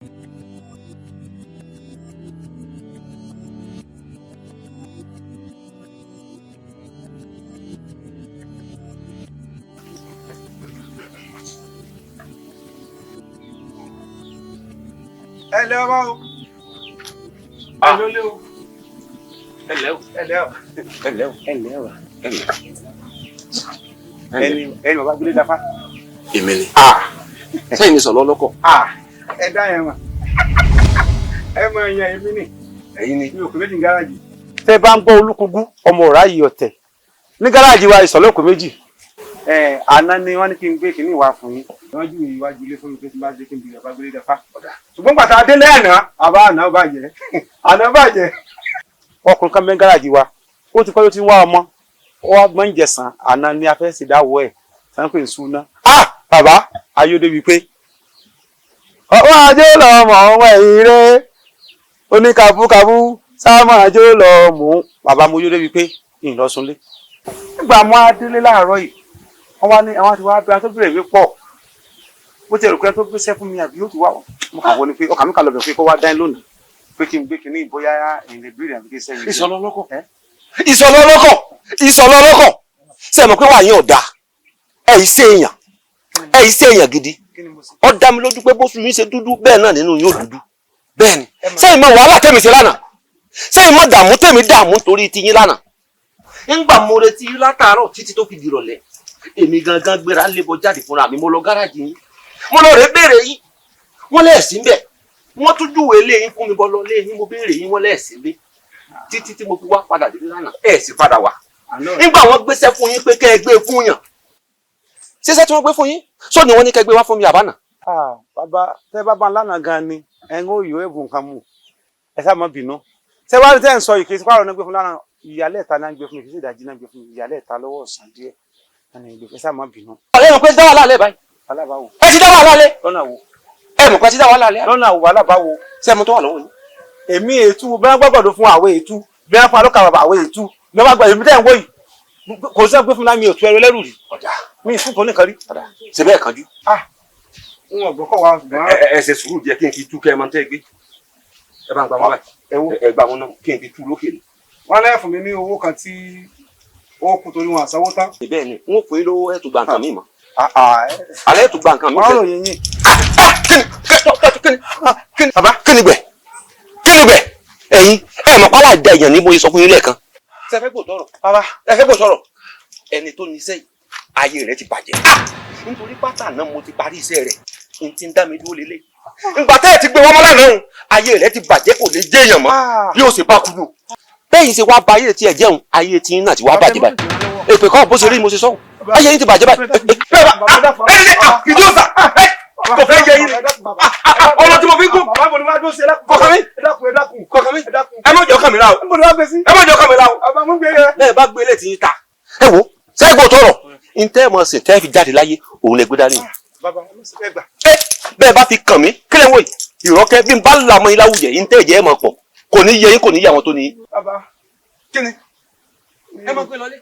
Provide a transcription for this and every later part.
Hello, Mao. Hello. Hello. Hello. Hello. Hello. Ẹni bàbá gbélé dáfá. Èmi ni. Sẹ́yìn ni sọ̀lọ́ lọ́kọ̀. Ẹ dá yẹn mà. Ẹ mọ ẹ̀yàn èmi ni. Ẹ̀yin ni. Mi ò pè méjì ní gáràjì. Tẹ́ bá ń gbọ́ Olúkúgú ọmọ ọ̀rá yìí ọ̀tẹ̀. Ní gáràjì wa ìsọ̀lọ́kọ̀ méjì. Àná ni wọ́n ní kí n gbé kinní wá fún yín. Wọ́n jù iwájú ilé fún mi pé tí n bá dé kí n bí bàbá gbélé dáfá. Ṣùgbọ́n pàtàkì adélé àná, àná bàjẹ́. Àná bàjẹ́. Ọkùnrin kan bẹ́ gáràjì wa. Ó ti pẹ́ ló ti wá ọmọ. Ó wá gbọ́n jẹ̀sán àná ni a fẹ́ sì dáwọ́ ẹ̀. Sáńpé ìṣúná. Bàbá ayọ́dé wípé ọwọ́ ajé lọ mọ̀ ọmọ ẹ̀yìn rẹ̀ oníkàbúkàbú sáàmù ajé lọ mú bàbá mo yọ́dé wípé ìlọsùnlé. Nígbà mọ́ adélé láàárọ̀ yìí wọ́n wá ní àwọn àti wá bẹ́ẹ̀ tó bẹ̀rẹ̀ wí pọ̀ bó ti rò pé tó gbéṣẹ́ fún mi àbí yóò ti wá mo kà wọ́n ni pé ọkà mi kà lọ bẹ̀ pé kó wá dání lónìí pé kí n gbé kinní ìbóyá ìrìn ìbílẹ̀ àbí kí n sẹ́yìn. Ìsọ̀lọ́ lọ́kọ̀. Ṣé ẹ mọ̀ pé wà yín ọ̀dà? Ẹ̀yin ṣe èèyàn gidi. Ó dá mi lójú pé bó sùn yín ṣe dúdú bẹ́ẹ̀ náà nínú yóò dúdú. Bẹ́ẹ̀ni. Sẹ́yìn mọ̀ wàhálà tèmi ṣe lánàá. Sẹ́yìn mọ̀ dààmú tèmi dààmú torí ti yín lánàá. Ńgbà mo retí látàárọ̀ títí tó fi dìrọ̀lẹ́. Èmi gangan gbéra lébọ jáde fúnra mi mo lọ gáràjì yín. Mo lọ rè béèrè yín. Wọ́n lẹ́ẹ̀sí ń bẹ̀. Wọ́n tún júwèé lé yín fún mi bọ́ lọ lé yín mo béèrè yín wọ́n lẹ́ẹ̀sí ń bẹ̀. Títí tí mo fi wá padà dé lánàá. Ẹ̀ sì padà wá. Nígbà wọ́n gbéṣẹ́ fún yín pé kẹ́ ẹ gbé fún yàn. Ṣíṣẹ́ tí wọ́n gbé fún yín sọ ni wọ́n ní kẹ́ gbé wá fún mi àbánà. Bàbá tẹ́ bá bá lánàá gan ni ẹ̀yin ó yọ ẹ̀bùn kan mú ẹ sá má bínú. Ṣé wàá rí tẹ́ ń sọ yìí kì í sí pààrọ̀ náà gbé fún lánàá ìyálẹ̀ ìta náà gbé fún mi kì í sì ìdajì náà gbé fún mi ìyálẹ̀ ìta lọ́wọ́ ọ̀sán díẹ̀ ẹ sá má bínú. Ọ̀rẹ́ mọ̀ pé dá wàhálà lẹ̀ báyìí. Alábàáwo. Ẹ ti dá wàhálà lẹ̀. Lọ́nà wo? Ẹ mọ̀ pé ti dá wàhálà lẹ̀. Lọ́nà wo alábàáwo? Ṣé mo tó wà lọ́wọ́ yín? Èmi ètú bí wọ́n gbọ́dọ̀ fún àwọ̀ ètú bí wọ́n fún alókà bàbá àwọ̀ ètú bí wọ́n gbà èmi tẹ́ ń wò yìí kò sí ẹgbẹ́ fún mi ò tú ẹrú lẹ́rù rí. Mi ìfún kò ní kan rí. Ṣé bẹ́ẹ̀ kanjú? N ò gbọ́kọ̀ wá ṣùgbọ́n. Ẹ ṣe sùúrù díẹ̀ kí n kí tú kẹ́ ẹ máa tẹ́ gbé. Ẹ bá ń gbà wọn báyìí. Ẹ gbà wọn náà kí n kí tú lókè ni. Wọ́n lẹ́ fún mi ní owó kan tí ó kù torí wọn àsanwó tán. Bẹ́ẹ̀ ni n ó fún yín lówó ẹ̀ tó gba nǹkan mi mọ́. Alẹ́ ẹ̀ tó gba nǹkan mi. Wọ́n ròyìn yín. Bàbá kí ni gbẹ̀? Kí ni gbẹ̀? Ẹ̀yin ẹ̀ mọ̀ pálá ìdá èèyàn ní mo sọ fún yín lẹ́ẹ̀kan. Ṣé ẹ fẹ́ gbọ́ tọrọ? Bàbá ẹ fẹ́ gbọ́ sọ̀rọ̀. Ẹni tó níṣẹ́ yìí ayé rẹ̀ ti bàjẹ́. Nítorí pátá náà mo ti parí iṣẹ́ rẹ̀. N ti ń dá mi dúró lélẹ̀. Ìgbà tẹ́ ẹ̀ ti gbé wọn mọ́lá náà ayé rẹ̀ ti bàjẹ́ kò lè jẹ́ èèyàn mọ́ bí ó ṣe bá kú lò. Bẹ́ẹ̀ ṣe wá ba ayé tí ẹ jẹun ayé tí náà ti wá bàjẹ́ báyìí. Èpè kọ́ bó ṣe rí mo ṣe sọ́hùn. Ayé yín ti bàjẹ́ báyìí. Ìdí òsà kò fẹ́ jẹ yín. Ọmọ tí mo fi gùn. Kọ̀ọ̀kan mi. Kọ̀ọ̀kan mi. Ẹ má jẹ́ ọkàn mi la o. Ẹ má jẹ́ ọkàn mi la o. Bẹ́ẹ̀ bá gbé létí ta. Ẹ wo sẹ́gbó tọrọ. Ntẹ́ mọ̀ sí tẹ́ fi jáde láyé òun lẹ gbé dání. Bẹ́ẹ̀ bá fi kàn mí kílẹ̀ wò yìí. Ìrọ́kẹ́ bí n bá lamọ ilá wùjẹ́ ntẹ́ ìjẹ́ ẹ̀ mọ̀ pọ̀. Kò ní yẹ yín kò ní yẹ àwọn tó ní yín. Kíni? Ẹ má gbé lọlé.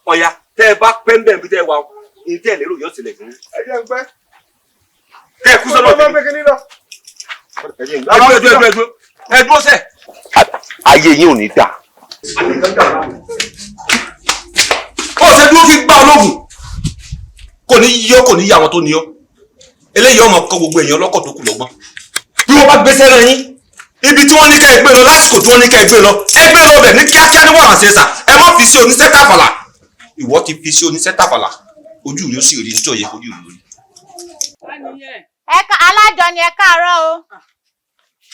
Ọ̀ya tẹ́ ẹ bá pẹ́ ń bẹ̀ bí tẹ́ ẹ wà ó. Ntẹ́ lérò yóò sílẹ̀ fún. Kẹ́ ẹ kú sọ́nà ọ̀tẹ̀. Ẹ dúró sẹ́. Ayé yín ò ní dà. Ó ṣe dúró fi gbá ológun. Kò ní yíyọ́ kò ní yí àwọn tó ní yọ́. Eléyìí ọmọ kọ gbogbo èèyàn lọ́kọ̀ tó kù lọ́gbọ́n. Bí wọ́n bá gbéṣẹ́ rẹ̀ yín. Ibi tí wọ́n ní ká ẹ gbé lọ lásìkò tí wọ́n ní ká ẹ gbé lọ. Ẹ gbé lọ bẹ̀ ní kíákíá ní wàhán ṣe sà. Ẹ má fi sí oníṣẹ́ tàfàlà. Ìwọ ti fi sí oníṣẹ́ tàfàlà. Ojú rẹ̀ ó sì rí nítorí yẹ kojú rẹ̀ rí. Alájọ ni ẹ káàárọ̀ o.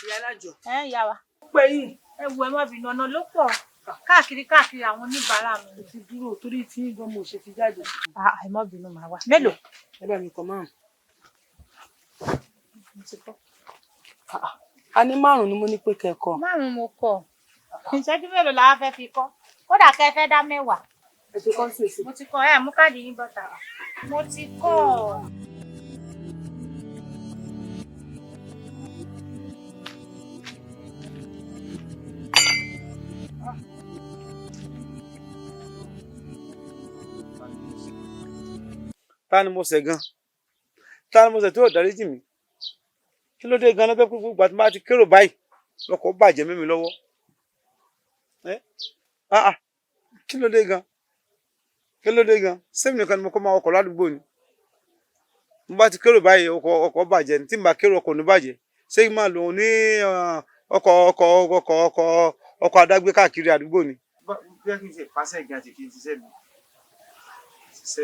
Ìyá alájọ. Ìyá wa. Ó pẹ́ yín. Ẹ wo ẹ má bínú ọ̀nà ló pọ̀. Káàkiri àwọn oníbàárà mi. Mo ti dúró torí tí gan mo ṣe ti jáde. Ẹ má bínú màá wá. Mélòó? Ẹ bá mi kọ márùn. Mo ti kọ́. A ní márùn ni mo ní pé kẹ́kọ̀ọ́. 5 mo kọ. Ìṣẹ́jú mélòó la wá fẹ́ fi kọ́? Kódà kẹ́ fẹ́ dá 10. Ẹ ti kọ́ sí èsì. Mo ti kọ́ mú káàdì yín bọ́tà. Mo ti kọ́. Ta ni mo ṣẹ̀ gan? Ta ni mo ṣẹ̀ tí yóò dáríjì mí? kí ló dé gan-an pé gbogbo ìgbà tí bá ti kérò báyìí lọkọ̀ bàjẹ́ mẹ́mi lọ́wọ́ kí ló dé gan sẹ́mi nìkan ni mo kọ́ máa ọkọ̀ ládùúgbò ni mo bá ti kérò báyìí ọkọ̀ bàjẹ́ ní tí n bá kérò ọkọ̀ ní bàjẹ́ ṣé kí n máa lò ó ní ọkọ̀ adágbé káàkiri àdúgbò ni. bí kí n ṣe pàṣẹ ìgbà tí kì í ṣiṣẹ́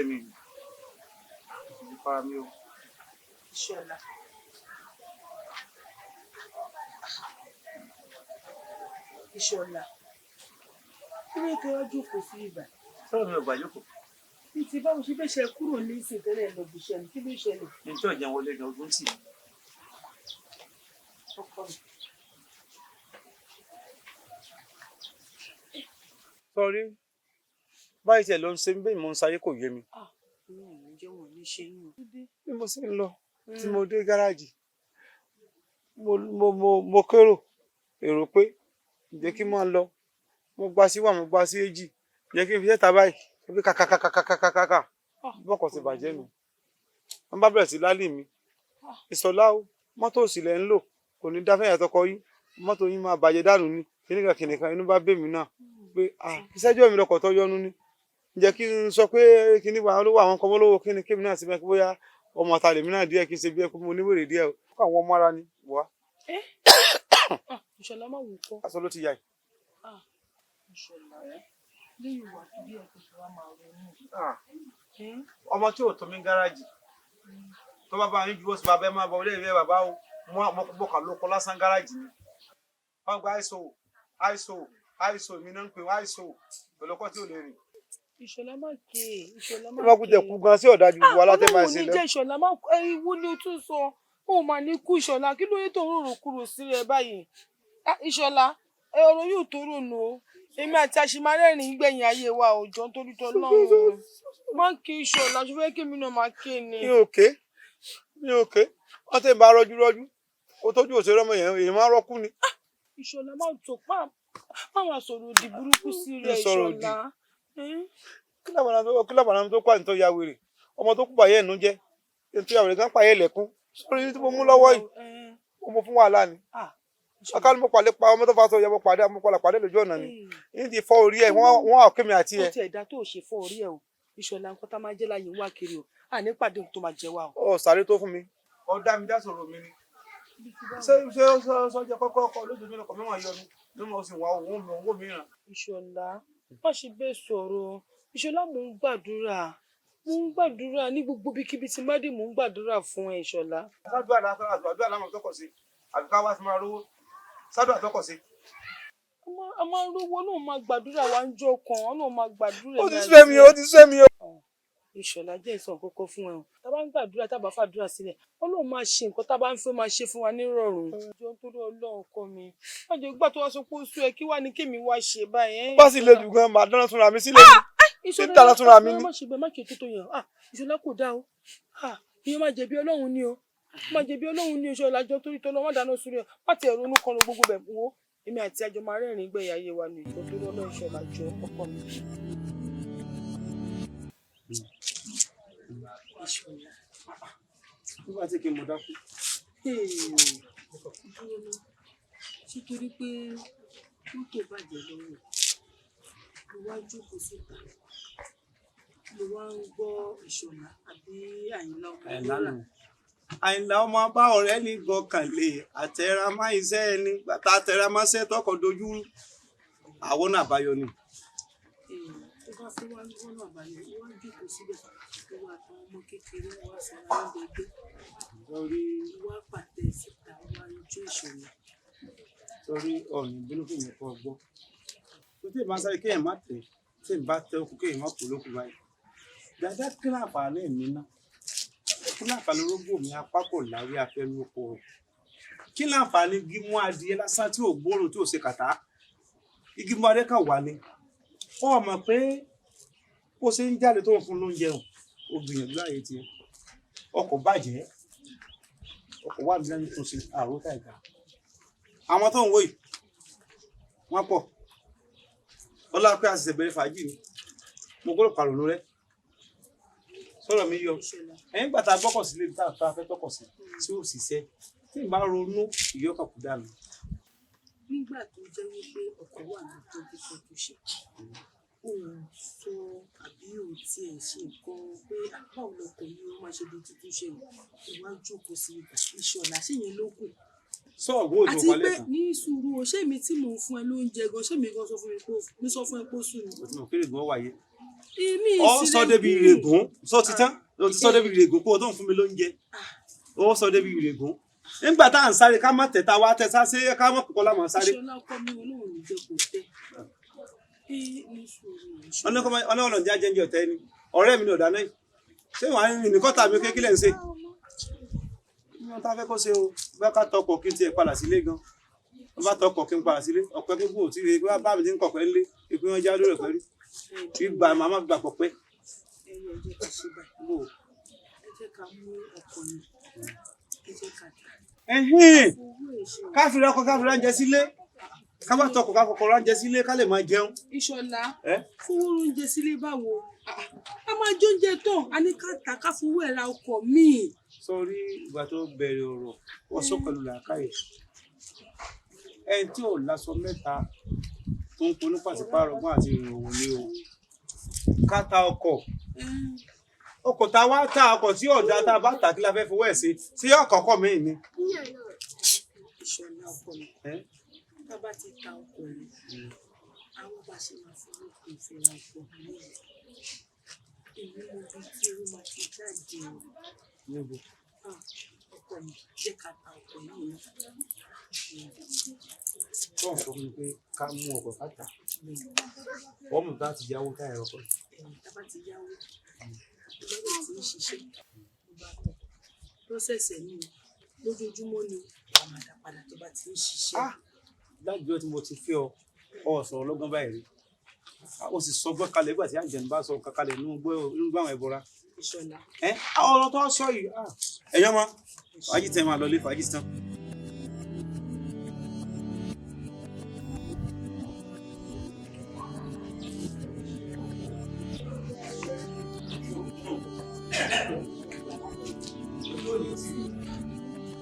mi fara mi o. Ìṣọ̀lá. Ìṣọ̀lá. Kí ló kẹ́ ọjọ́ kò sí ibà? sọ́dọ̀ mi ò gbà jókòó. Bí ti báwo ṣe fẹ́ ṣe kúrò ní ìsìn tẹ́lẹ̀ lọ́bì ṣẹlẹ̀ kí ló ṣẹlẹ̀? ní tí ọ̀jẹ̀ wọlé ní ọdún tì. Ọkọ mi. sọrí báyìí tiẹ̀ ló ń ṣe bẹ́ẹ̀ mo ń sáré kò yé mi. Inú ìjẹ́ wọn ní ṣe yín. bí mo sì ń lọ tí mo dé gáràjì mo kérò èrò pé ǹjẹ́ kí n máa lọ mo gba sí wà mo gba sí èjì ǹjẹ́ kí n fi ṣẹ́ta báyìí pé kàkàkàkàkàkàkà bọ́kọ̀ ti bàjẹ́ mi wọ́n bá bẹ̀rẹ̀ sí lálì mi Ìṣọ̀lá o mọ́tò òsì lẹ̀ ń lò kò ní dáfẹ́ yàtọ̀ kọ yín mọ́tò yín máa bàjẹ́ dànù ni kìnìkan inú bá bẹ̀ mí náà pé ìṣẹ́jọ́ mi lọkọ̀ tó yọnu ni ǹjẹ́ kí n sọ pé kíní wà lówó àwọn kan mọ́lówó kíní kébì náà sí mẹ́kí bóyá ọmọ ọ̀tá lèmi náà díẹ̀ kí n ṣe bí ẹkú mo níwèrè díẹ̀ o kó àwọn ọmọ ara ni wá. Ìṣọ̀lá máa wù kọ́. aṣọ ló ti yà yìí. Ìṣọ̀lá lẹ́yìn wà bí ẹ̀kọ́ ṣe wá máa ronú. ọmọ tí ò tó mi gáràjì tó bá bá mi ju oṣù bàbá ẹ máa bọ ilé ìwé bàbá o mo kà ló kọ lásán gáràjì ni wọn gba àìsò mi náà ń pè wọn àìsò pẹ̀lọ́kọ́ tí ò lè rìn. Ìṣọ̀lá má ké Ìṣọ̀lá má ké. ẹ má kú jẹ kú gan sí ọ̀dájú wa látẹ̀ máa ṣe Ọlọ́run ní jẹ́ Ìṣọ̀lá má ewu ni o tún sọ ó máa ní kú Ìṣọ̀lá kí ló yẹ tó ń rò kúrò sí rẹ báyìí. Ìṣọ̀lá ọ̀rọ̀ yóò tó rònú o èmi àti àṣìmárẹ́rìn gbẹ̀yìn ayé wa òjò nítorí tọ́lọ́run má ké Ìṣọ̀lá ṣùgbọ́n kémi náà má ké ni. mi ò ké wọ́n tẹ̀ bá rọ́jú ó tójú òṣèré ọmọ yẹn èèyàn máa rọ́kú ni. Ìṣọ̀lá má tó máa sọ̀rọ̀ òdì burúkú sí rẹ̀ Ìṣọ̀lá. kí lábàánà tó kó àyìn tó ya wèrè ọmọ tó kú bàyẹ̀ ẹ̀nu jẹ́ ètò ìyàwó rẹ̀ gan pààyẹ̀ lẹ̀kún sórí tí mo mú lọ́wọ́ yìí mo fún wàhálà ni ọkàlù mo pàdé pa ọmọ tó fa sọ yẹ mo pàdé lójú ọ̀nà ni yìí ti fọ́ orí ẹ̀ wọ́n á kémi àti ẹ̀. ó ti ẹ̀dá tó ṣe fọ́ orí ẹ̀ o Ìṣọ̀lá nǹkan tá máa jẹ́ láyé ń wá kiri o àní pàdé tó máa jẹ wá o. ọ sáré tó fún mi ọ dá mi dá sọ̀rọ̀ mi ni ṣé sọjọ kọ́kọ́ lójoojúmọ́ ọkọ̀ mẹ́wàá yọ ni mo sì wá owó mìíràn. Ìṣọ̀lá má ṣe bẹ́ẹ̀ sọ̀rọ̀ Ìṣọ̀lá mò ń gbàdúrà ní gbogbo bíkíbi tí má dé mò ń gbàdúrà fún ẹ Ìṣọ̀lá. àdúrà láwọn tọkọ sí àbí ká wá sí máa rówó sádùn àtọkọ sí. a máa rówó náà máa gbàdúrà wá ń jọ kan wọn náà máa gbàdúrà. ó ti sẹ́ mi o. Ìṣọ̀lá jẹ́ ìsàn kọ́kọ́ fún ẹ o tá a bá ń gbàdúrà tá a bá fàdúrà sílẹ̀ Ọlọ́run máa ṣe nǹkan tá a bá ń fẹ́ máa ṣe fún wa nírọ̀rùn. ọjọ́ nítorí Ọlọ́run kọ́ mi má jẹ́ gbà tó wá sọ pé ó sú ẹ kí wá ní kémi wá ṣe báyìí. bá sì lè dùn gan màá dáná túnra mi sílẹ̀ ni tí dáná túnra mi ni. má ṣe bẹ́ẹ̀ má kì í tó yàn Ìṣọ̀lá kò dá o ìyẹn má jẹ̀bi Ọlọ́run ni o má jẹ̀bi Ọlọ́run ni Ìṣọ̀lá jọ torí tọ́lọ́ má dáná sórí ẹ̀ má ti ẹ̀rọ inú kan lọ gbogbo bẹ̀ wo èmi àti àjọ máa rẹ́rìn-ín gbẹ̀yà ayé wa ní ìjọ torí Ọlọ́run Ìṣọ̀lá jọ ọkọ mi. Ìṣọ̀lá nígbà tí kì í mọ̀ dákú. ṣé torí pé mọ́tò bàjẹ́ lọ́wọ́ ló wá jókòó síta ló wá ń gbọ́ Ìṣọ̀lá àbí Àyìnlá ọmọ ìlú. Àyìnlá ọmọ bá ọ̀rẹ́ ní gbọ́kànlé àtẹramá iṣẹ́ ẹni gbàtà àtẹramáṣẹ́ tọkọ dojú àwọn náà àbáyọ ni. tó bá fẹ́ wá gbọ́nà àbáyọ wọ́n jókòó síbẹ̀ tó wà tán ọmọ kékeré wá sọ̀rọ̀ ẹgbẹ́ wá pàtẹ síta wá lójú Ìṣọ̀lá. Torí ọ̀nà ìbínú fún mi kọ́ gbọ́. Tó tí ì bá sáré kéèyàn má tẹ̀ tí ì bá tẹ okùn kéèyàn má kú lókun báyìí. Dàda kí láǹfààní mi ná. Kí láǹfààní rógbò mi apá kò láwé afẹ́nu oko rẹ̀. Kí láǹfààní gímú adìẹ lásán tí ò gbóòrò tí ò ṣe kàtá. Igi mú adé kan wà ní. Ó mọ̀ pé bó ṣe ń jáde tó ń fún lóúnjẹ o, ó gbìyànjú láàyè tiẹ̀. Ọkọ̀ bàjẹ́. Ọkọ̀ wà ní lẹ́nu tó ṣe àròkà ìgbà. Àwọn tó ń wò yìí wọ́n pọ̀ ọlá pé àṣìṣe bẹ̀rẹ̀ fàájì ni mo gbọ́dọ̀ pàrònú rẹ sọ̀rọ̀ mi yọ ẹ̀yìn gbàtà gbọ́kọ̀ sílé tá a fẹ́ tọkọ̀ sí tí ó ṣiṣẹ́ tí n bá ronú ìyọ́kọ̀ kú dànù. Nígbà tó jẹ́ wípé ọkọ wà ní tọ́jú ṣe ó sọ àbí ò tiẹ̀ ṣe nǹkan pé báwo lọkọ yìí ó máa ṣe di tuntun ṣe ìwà jókòó sí ìṣọ̀lá ṣèyẹn ló kù. sọ ògbó òjò àti wọlé pé kan. ní sùúrù o ṣé mi tí mò ń fún ẹ lóúnjẹ gan ṣé mi gan sọ fún ẹ pé ó sùn ni. mo ti mọ̀ kí règùn ó wáyé. èmi ọ sọ débi règùn sọ ti tán o ti sọ débi règùn kó o tó ń fún mi lóúnjẹ ó sọ débi règùn nígbà tá à ń sáré ká má tẹ̀ta wá tẹ̀ta sí ká má kọ́kọ́ lámà sáré. ìṣọ̀lá ọkọ mi olóhùn ní jẹ́ kó tẹ́ ní sùúrù ọlọ́run jẹ́ ajẹ́njẹ́ ọ̀tẹ́ ni ọ̀rẹ́ mi ní ọ̀dà náà ṣé wàá rìn ní kọ́tà mi kékeré ń ṣe. wọ́n tá fẹ́ kó ṣe o bá ká tọkọ̀ kí n tiẹ̀ padà sílé gan wọ́n bá tọkọ̀ kí n padà sílé ọ̀pẹ́ kí n kú òtí rẹ̀ bá mi ti ń kọ̀pẹ́ ńlé ìpín wọn já lórí ẹ̀pẹ́ rí ìgbà màmá gbà pọ̀pẹ́. ẹ̀yẹ ẹ jẹ́ ká ṣe báyìí ẹ jẹ́ ká mú ọkọ yìí ẹ jẹ́ ká tà. káfíńrẹ́ ọkọ̀ káfíńrẹ́ oúnjẹ sílé ká bá tọkọ̀ káfọkọ̀ oúnjẹ sílé ká lè máa jẹun. Ìṣọ̀lá fowó oúnjẹ sílé báwo a máa jóúnjẹ tán a ní ká tà ká fowó ẹ̀ ra ọkọ̀ míì. sọrí ìgbà tó bẹ̀rẹ̀ ọ̀rọ̀ wọ́n sọ pẹ̀lú làákàyè ẹni tí ò láṣọ mẹ́ta tó ń polú pàṣípààrọ̀ ọgbọ́n àti ìrìnàwò ni o ká ta ọkọ̀ tá a wá ta ọkọ̀ tí ọ̀dà tá a bá tà kí la fẹ́ fowó ẹ̀ sí ọkọ̀ míì ni. Ìṣọ̀lá ọkọ mi tá a bá ti ta ọkọ̀ yìí àwọn bá ṣe máa fowó kò fẹ́ ra ọkọ̀ míì èmi mo bí tí owó máa ti jáde níbo ọkọ mi jẹ́ ká ta ọkọ̀ yìí náà. tó ń sọ fún mi pé ká mú ọkọ̀ ká tà wọ́n mú bá ti yáwó táyà ọkọ̀ tá a bá ti yáwó ìgbàlódé tí ń ṣiṣẹ́ ló bá tọ̀ lọ́sẹ̀ẹ̀sẹ̀ ni lójoojúmọ́ ni wàá máa dá padà tó bá ti ń ṣiṣẹ́. lájọ́ tí mo ti fẹ́ ọ sọ̀rọ̀ lọ́gbọ́n báyìí rí o sì sọ gbọ́ kalẹ̀ nígbà tí àjẹ̀nù bá sọ kalẹ̀ nínú gbọ́ àwọn ẹ̀bọra. Ìṣọ̀lá ọ̀rọ̀ tó sọ yìí ẹ̀yọ́ mọ́ fàájì tẹ̀ máa lọ lé fàájì tán.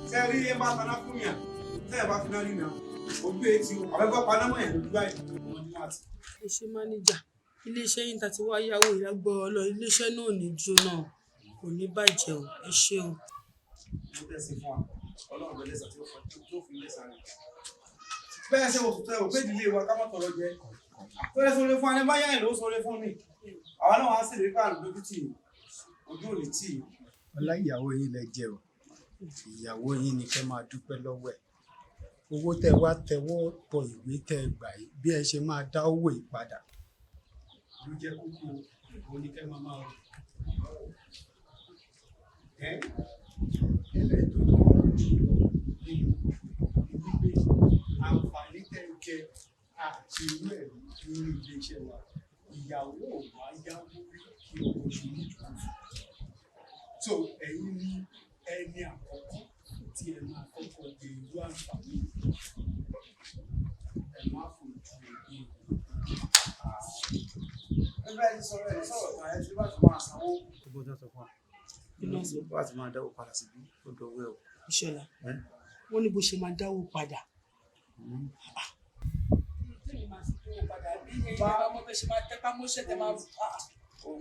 sẹ́ẹ̀rí ẹ bá taná fún yàn tẹ́ẹ̀ bá fi náà rí náà ojú etí o àbẹ́bọ́ panámọ́ yẹn lójú báyìí. ẹ ṣe mánéjà iléeṣẹ́ yìí ta ti wá yáwó ìlágbọ́ ọlọ iléeṣẹ́ náà ní jóná kò ní bàjẹ́ o ẹ ṣe o. mo tẹ̀sí fún wa ọlọ́run bẹ̀rẹ̀ lẹ́sà tí ó fi lẹ́sà rẹ̀. bẹ́ẹ̀ ṣe oṣù tẹ òpé ìdílé wa ká má tọrọ jẹ tó lè sọ̀rọ̀ fún wa ní báyà ìlú sọ̀rọ̀ fún mi àwa náà wá sí ìlérí káàdùn lójú tì ojú ò ní tì. ọlá ìyàwó yín lẹ jẹ o ìyàwó yín ni kẹ́ máa dúpẹ́ lọ́wọ́ ẹ̀ owó tẹ wá tẹwọ́ bọ ìwé tẹ gbà yìí bí ẹ ṣe máa dá owó yìí padà ló jẹ́ kókó ìbò ní kẹ́ máa rò ẹlẹ́dọ̀ọ́ wípé àǹfààní tẹ jẹ àti irú ẹ̀ lórí iléeṣẹ́ wa ìyàwó ò wá yáwó kí owó ṣe ní ìdúró so ẹ̀yin ní ẹni àkọ́kọ́ tí ẹ máa kọ́kọ́ jẹ irú àǹfààní ẹ máa fojú èdè ẹgbẹ́ ẹni sọ̀rọ̀ ẹ̀ sọ̀rọ̀ kan ẹ ti bá ti máa sanwó. gbogbo ọjọ́ sọ fún wa bá ti máa dáwọ́ padà síbí ó dọ̀wọ́ ẹ̀ o. Ìṣọ̀lá wọ́n ní bó ṣe máa dáwó padà.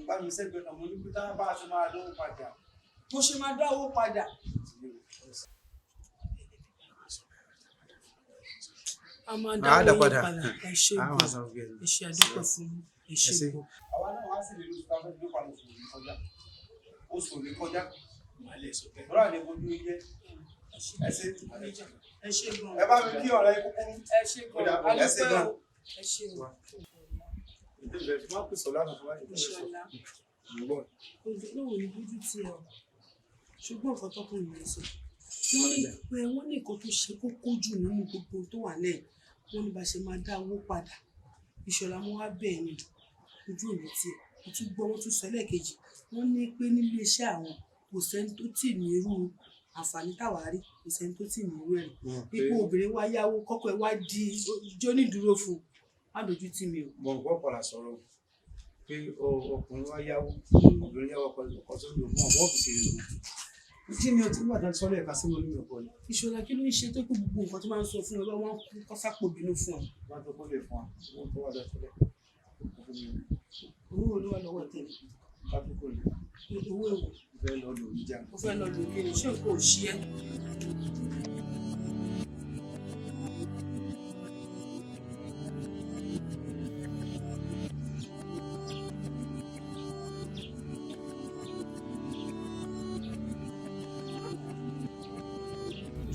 bá mi sẹ́gbẹ̀ẹ́ náà mo ní pété bá a ti máa dáwọ́ padà. bó ṣe máa dáwó padà. a máa dáwó padà ẹ ṣe gbọ́ ẹ ṣe àdúpẹ́ fún ẹ ṣe gbọ́. àwa náà wá sí ìlú ìta fẹ́ẹ́ nípa oṣù ní kọjá lọ́la ní ojú iye ẹ ṣe gbọ́ ẹ bá mi kí ọ̀rẹ́ kúkúrú ẹ ṣe gbọ́ àdúpẹ́ o ẹ ṣe gbọ́. Ìṣọ̀lá lóhùn ní dúdú tí ẹ ṣùgbọ́n nǹkan tọkùnrin yẹn sọ wọ́n ní nǹkan tó ṣe kókó jù nínú gbogbo tó wà lẹ́yìn wọ́n ní bá ṣe máa dá owó padà Ìṣọ̀lá mo wá bẹ́ẹ̀ ni ojú òní tiẹ̀ mo tún gbọ́ wọ́n tún sọ lẹ́ẹ̀kejì wọ́n ní pé nílé iṣẹ́ àwọn kò sẹ́ni tó tì ní irú àǹfààní táwa rí kò sẹ́ni tó tì ní irú ẹ̀ ipò obìnrin wá yáwó kọ́kọ́ ẹ̀ wá di jónídùúró fún un má dojú tì mí o. mo ń gbọ́ padà sọ̀rọ̀ pé ọkùnrin wá yáwó obìnrin yáwó ọkọ̀ tó lò mọ́ ọ̀bọ̀ òfìsì rẹ̀ lò kí ni o ti wà dájú sọ́lẹ̀ ẹ̀ka sí mo ní mi ọ̀pọ̀ ni. Ìṣọ̀lá kí ló ń ṣe tó kó gbogbo nǹkan tó máa ń sọ fún ọ lọ́wọ́ kọ́ sápò bínú fún ọ. wọ́n á tó kó lè fún wa owó tó wà dájú sọ́lẹ̀. Owó olówó lọ́wọ́ tẹ̀lé. ká tó kó lè. Owó èwo. fẹ́ lọ lò ní jà. Mo fẹ́ lọ lò kí ni ṣé nǹkan ò ṣí ẹ́.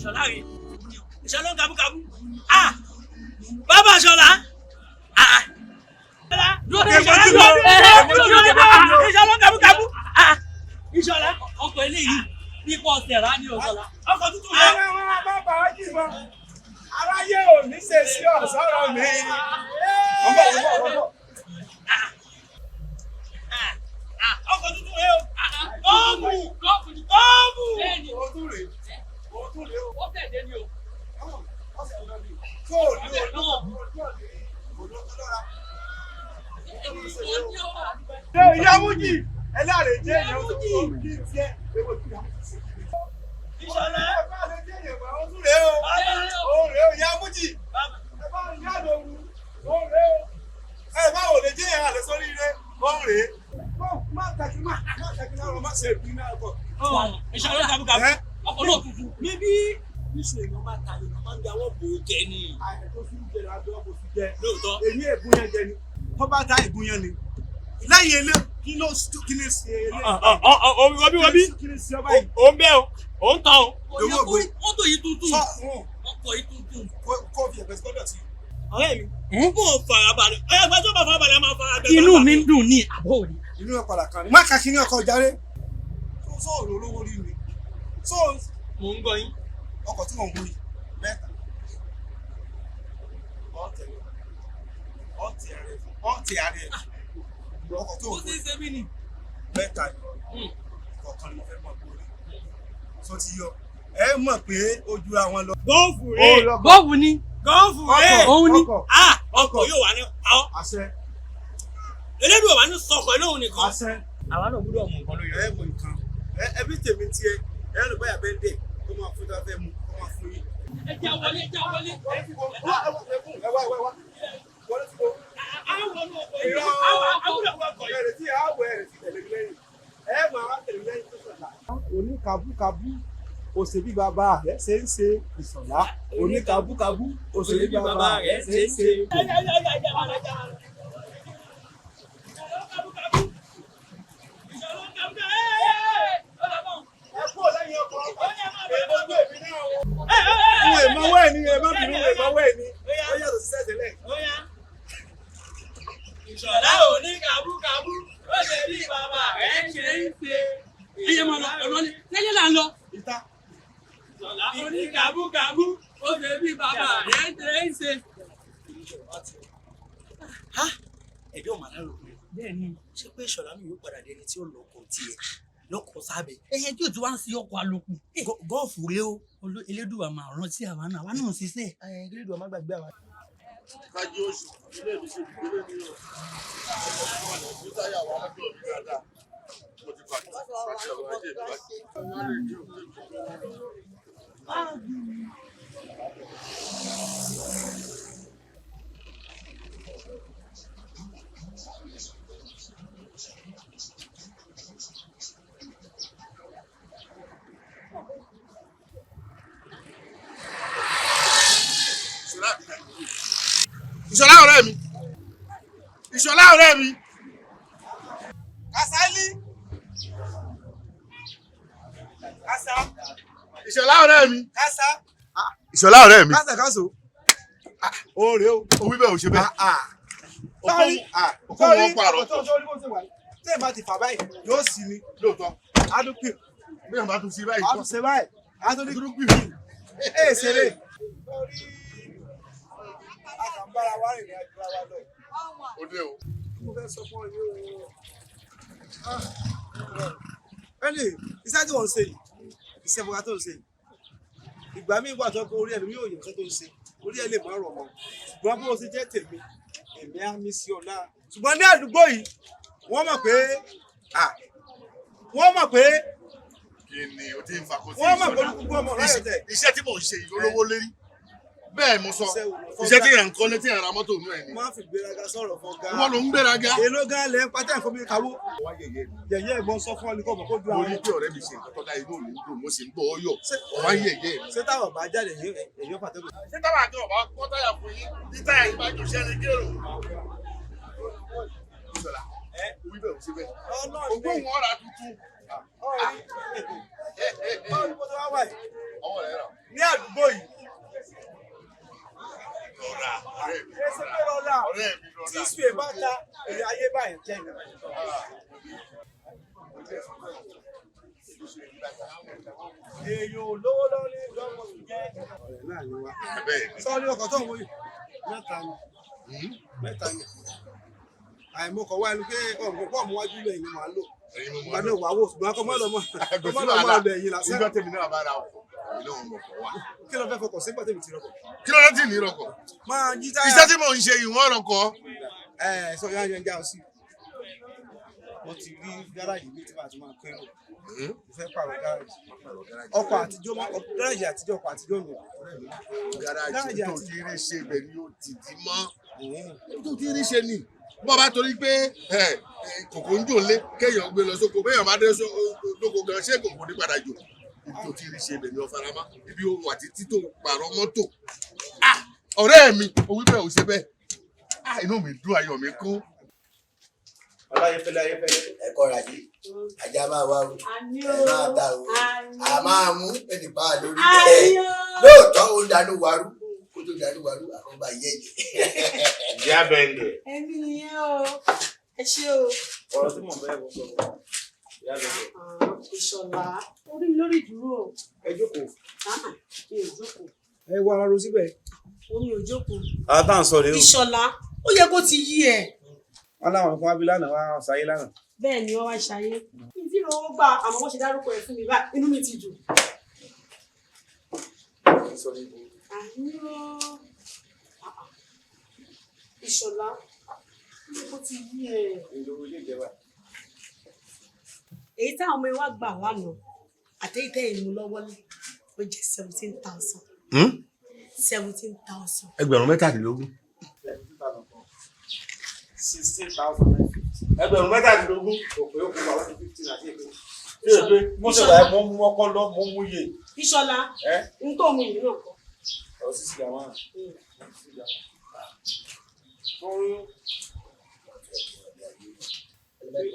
Ṣọlá rè Ìṣọlá ń kabúkabú bàbá Ṣọlá Ìṣọlá ń kabúkabú Ìṣọlá ọkọ̀ eléyìí nípa ọ̀sẹ̀ rà ní Ọ̀ṣọ́lá ọkọ̀ tuntun rẹ̀. àwọn bàbá wa jìbọn aráyé ò ní ṣe sí ọ̀sọ́rọ̀ mi. ọkọ̀ tuntun rẹ̀ o kọ́ọ̀bù bẹ́ẹ̀ni òtún rè òtún rè o. ó tẹ̀lé ni o. tó o ní ìyá mújì ẹlẹ́rìí jẹ́ ìyá mújì kí n tiẹ̀ léwọ́ kí n Ìṣọlá ẹ bá lè jẹ́ ìyẹ̀wò òtún rè o. òun rè o ìyá mújì ẹ bá ìyá àdòwú òun rè o. ẹ bá wò lè jẹ́ ìyá rẹ̀ sórí rẹ̀ òun rè é. má tẹ̀kí náà má ṣe ìpín náà bọ̀. Ìṣọlá ń kabúkabú ọkọ̀ náà tuntun. níbi níṣu èèyàn bá ta èèyàn máa ń dáwọ́ bò ó jẹ ni. àìkú sí ìjẹ̀rẹ̀ àdúrà kò sí jẹ. lóòótọ́. èyí ègún yẹn jẹ ni tó bá ta ègún yẹn ni lẹ́yìn ilé kí ni ṣe ilé. wọ́bí kí ni ṣe ọba yìí. ó ń bẹ́ ó ń tán o. Yòówó gbé. mọ́tò yìí tuntun sọ ọkọ̀ yìí tuntun. kó fi ẹ̀gbẹ́ sọ́dọ̀ sí. ọ̀rẹ́ mi mo farabalẹ̀ ọ̀rẹ́ ẹgbẹ́ tó bá farabalẹ̀ máa farabalẹ̀. inú mi ń dùn ní àbọ̀ òní. inú ẹ̀ padà kan ni má kàkí ní ọkọ̀ járe. tó sọ̀rọ̀ olówó rí mi. mò ń gbọ́ yín. ọkọ̀ tí mò ń gbóyè mẹ́ta. ọ̀tí ààrẹ ọkọ̀ tó ń ó ti gbóyè ṣe mí ni. mẹ́ta ni ọ̀kan ni mo fẹ́ mọ̀ gbóyè. sọ ti yọ ẹ mọ̀ pé ó jura wọn lọ. gọ́ọ̀fù rẹ̀ bọ́ọ̀bù ni gọ́ọ̀fù rẹ̀ òun ni. ọkọ̀ yóò wà ní ọ́ àṣẹ elédùn wà ní sọkọ̀ lóhun nìkan. àṣẹ àwa náà gbọ́dọ̀ mú nǹkan lóye. ẹ mọ nǹkan ẹbí tèmi tiẹ̀ ẹ lọ báyà bẹ́ẹ̀ dẹ̀ kó máa fún tá fẹ́ mu kó máa fún yín. ẹ já wọlé ẹ já wọlé. ẹ wá wọlé tí ko. àwọn ọmọ ọkọ̀ yìí àwọn àbúrò ọkọ̀ yìí. ẹrẹ tí àwọ̀ ẹrẹ tí tẹ̀lé mi lẹ́yìn ẹ máa tẹ̀lé mi lẹ́yìn tó sọ̀tà. oníkabúkabú òṣèbí bàbá rẹ̀ ṣe ń ṣe Ìṣọ̀lá oníkabúkabú òṣèbí bàbá rẹ̀ ṣe ń ṣe. Ìmọ̀wé ni ẹ má bínú ìmọ̀wé ni ó yàtọ̀ sí sẹ́sẹ̀lẹ̀. Ìṣọ̀lá oníkabúkabú ó ṣe bí bàbá rẹ̀ ṣe ń ṣe. ẹyẹ máa lọ ọ̀nà ni lẹ́yìn là ń lọ. Ìta. Ìṣọ̀lá oníkabúkabú ó ṣe bí bàbá rẹ̀ ṣe ń ṣe. ẹ̀dọ́ màdàrú bẹ́ẹ̀ ni ṣé pé Ìṣọ̀lá mi yóò padà dẹni tí ó lọ́kọ̀ tiẹ̀ lọ́kọ̀ sábẹ́. ẹyẹ tí o ti wá ń sí ọkọ̀ àlòkù. gọ́ọ̀fù rẹ o. Elédùà máa rántí àwa náà àwa náà ń ṣiṣẹ́. Elédùà má gbàgbé àwa. kájí oṣù ilé mi ṣe ìdílé mi o ní táyà wà á dùn mí dáadáa mo ti pàṣẹ pàṣẹ ọ̀rọ̀ ajé ìpàṣẹ. Ìṣọ̀lá ọ̀rẹ́ mi Ìṣọ̀lá ọ̀rẹ́ mi Kàsálí Kàsá Ìṣọ̀lá ọ̀rẹ́ mi Kàsá Ìṣọ̀lá ọ̀rẹ́ mi. Kàsá kàsó o rè o wí bẹ́ẹ̀ o ṣe bẹ́ẹ̀. Okó wọn pààrọ̀ tó tẹ́ ẹ̀ bá ti fà báyìí yóò sì ní lóòótọ́ adúpẹ́ bí wọn bá tún ṣe báyìí adúpẹ́ ṣe báyìí adúpẹ́ ṣeré lórí àkànbára wa rìnrìn àjò wa lọ. ó dé o. Mo fẹ́ sọ fún ọ yìí o. Ẹni iṣẹ́ tí wọ́n ń ṣe yìí, iṣẹ́ fúnra tó ń ṣe yìí. Ìgbà míì wà tó kó orí ẹ̀mí yóò yẹ̀ tó ń ṣe. Orí ẹ̀ lè má rọ̀ mọ́. Ṣùgbọ́n bó o ṣe jẹ́ tèmi, èmi á mí sí ọ lára. Ṣùgbọ́n ní àdúgbò yìí, wọ́n mọ̀ pé kí ni o ti ń fa kó sí wọ́n mọ̀ pé olúkúgbú ọmọ ráyọ̀ tẹ̀. iṣẹ́ tí mò ń ṣe yìí olówó lérí bẹ́ẹ̀ mo sọ iṣẹ́ tí yẹn ń kọ́lé tí yẹn ra mọ́tò nú ẹ̀ ni. máa fi gbéraga sọ̀rọ̀ fún ga. wọ́n ló ń gbéraga. èló gan lẹ́ ń patẹ́ fún mi kàwó. yẹ̀yẹ́ ẹ̀gbọ́n sọ fún ọ ní kò mọ̀ kó dùn mo àwọn. rí pé ọ̀rẹ́ mi ṣe nǹkan tó dá inú mi dùn mo sì ń gbọ́ ọ yọ̀ ọ̀wá yẹ̀yẹ́ mi. ṣé táwọn bá jáde èyí pàtẹ́kù. ṣé táwọn àjọ ọba kọ́ táyà fún yín tí táyà yín bá jò ṣẹ́ni kérò. ìṣọ̀lá orí bẹ̀rù síbẹ̀ ogún wọn ra tuntun. ní àdúgbò yìí. Rọra ọ̀rẹ́ mi rọra ọ̀rẹ́ mi rọra. tí sùn bá ta èrè ayé báyìí jẹ́ ìgbà. èèyàn ò lówó lọ́wọ́ ní ìjọba jẹ́ ọ̀rẹ́ náà ni wá. sọ́ọ́ni ọkọ̀ tó ń wòye mẹ́ta ni àìmọkọ̀ wá ẹnu pé ọ̀gbọ̀n pọ̀ mú wájú lẹ́yìn ni màá lò ìgbà náà wà wò ṣùgbọ́n akọ́ mọ́ lọ́mọ́ lẹ́yìn lásán. ìjọ tèmi náà bá ra ọkọ̀ ilé wọn mọ̀kọ̀ wá. kí ló fẹ́ fọkọ̀ sí pàtẹ́ mi ti rọkọ̀. kí ló dé ní rọkọ̀. máa jí táyà. iṣẹ́ tí mò ń ṣe ìwọ̀n rọkọ̀. sọ yá yẹn já ọ sí. mo ti rí gáràjì mi tí màá ti máa pín lò. mo fẹ́ pààrọ̀ gáràjì. ọkọ̀ àtijọ́ gáràjì àtijọ́ ọkọ̀ àtijọ́ nù. gáràjì tó ti rí ṣe ibẹ̀ ni ó ti di mọ́. tó ti rí ṣe ni bọ́ bá torí pé kòkó ń jò lé kéèyàn gbé lọ sóko béèyàn bá dé lóko gan ṣé kòkó ní padà jò ibi tó ti rí ṣe ibẹ̀ ni ọ̀farama ibi ohun àti títò pààrọ̀ mọ́tò ọ̀rẹ́ mi òwú bẹ́ẹ̀ ò ṣe bẹ́ẹ̀ inú mi dùn ayọ̀ mi kún. ọláyẹfẹlẹ ẹ kọra yìí ajá máa wá o ẹ máa ta o a máa mú ẹnì bá a lórí bẹ́ẹ̀ lóòótọ́ ó ń danú warú kó tó danú warú àkọ́bá yẹ̀yẹ̀. ìyá bẹ́ẹ̀ ẹbí nìyẹn o ẹ ṣé o. ọ̀rọ̀ tí mò ń bẹ́ẹ̀ bọ́ sọ̀rọ̀ ìyá bẹ́ẹ̀. Ìṣọ̀lá orí mi lórí ìdúró o. ẹ jókòó. mi ò jókòó. ẹ wá ara ro síbẹ̀. omi ò jókòó. àtà ń sọ rèé o. Ìṣọ̀lá ó yẹ kó ti yí ẹ. wọn láwọn kan wá bí lánàá wá ṣayé lánàá. bẹ́ẹ̀ ni wọ́n wá ṣayé. mi ti rò ó gbà àmọ́ wọ́n ṣe dárúkọ ẹ̀ fún mi báyìí inú mi ti dùn. Ìṣọ̀lá ó ti yí ẹ. èyí táwọn ọmọ ẹ wá gbà lánàá àtẹ̀yí tẹ̀ ìmú lọ́wọ́ ní ó jẹ́ 17,000. 17,000. ẹgbẹ̀rún mẹ́tàdínlógún. 16,000. ẹgbẹ̀rún mẹ́tàdínlógún. òpè ó kú wa 15 àti èpè. mo ṣe wà mo mú ọkọ lọ mo mú yè. Ìṣọ̀lá n tó mú ìlú náà kọ. ọ sí sí àwọn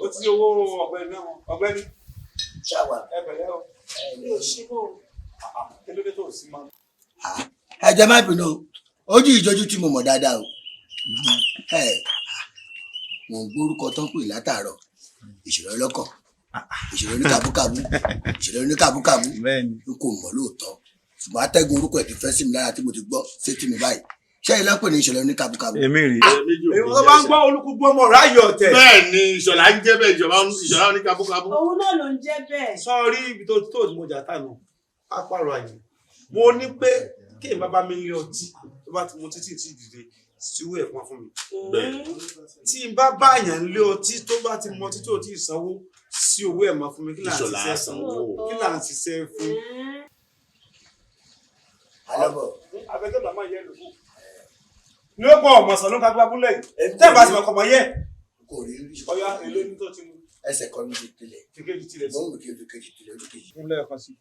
ó ti owó ọ̀gbẹ́ni náà ọ̀gbẹ́ni ẹ pẹ̀lẹ́ o. mi ò ṣe mọ́ o. kí ló dé tó sí máa. ẹ jẹ́ má bínú ojú ìjọjú tí mo mọ̀ dáadáa o mo ń gbórúkọ tán pè látàárọ̀ ìṣòro ọlọ́kọ̀ ìṣòro ní kàbúkàbú ìṣòro ní kàbúkàbú n kò mọ̀ lóòótọ́ ṣùgbọ́n atẹ́gùn orúkọ ẹ̀ ti fẹ́ sí mi lára tí mo ti gbọ́ sétí mi báyìí ṣé ilé pè ní ìṣòro ní kàbúkàbú. èmi rí èyí tó bá ń gbọ́ olúkúgbú ọmọ ráyọ̀ tẹ̀. bẹ́ẹ̀ ni Ìṣọ̀lá ń jẹ́ bẹ́ẹ̀ Ìṣọ̀lá ní kábúkábú. òun náà ló ń jẹ́ bẹ́ẹ̀. sọ́ọ́rí ibi tó ní mo jà tànù apárọ̀ àyè mo ní pé kí n bá mi lé ọtí tó bá ti mu títí tí dìde síwú ẹ̀ fún mi. tí n bá báyàn lé ọtí tó bá ti mọ títí ò tí ì sanwó sí owó ẹ̀ mọ́ fún mi kí là ń ṣiṣẹ́ fún. alábọ̀. abẹ́tẹ̀ bàmá yẹ lòkù. ní ó pọ̀ ọ̀mọ̀sán ló ń kágbá búlẹ̀ yìí tẹ́ bá ti mọ̀ kọ̀mọ̀ yẹ. kò rí rí. ọ̀yá èlò ní tó ti mú. ẹsẹ̀ kan ní ìpìlẹ̀. kékeré tilẹ̀ sí. mo ń mú kí ojú kejì tilẹ̀ ojú kejì. mo lẹ́yọ̀ kan sí.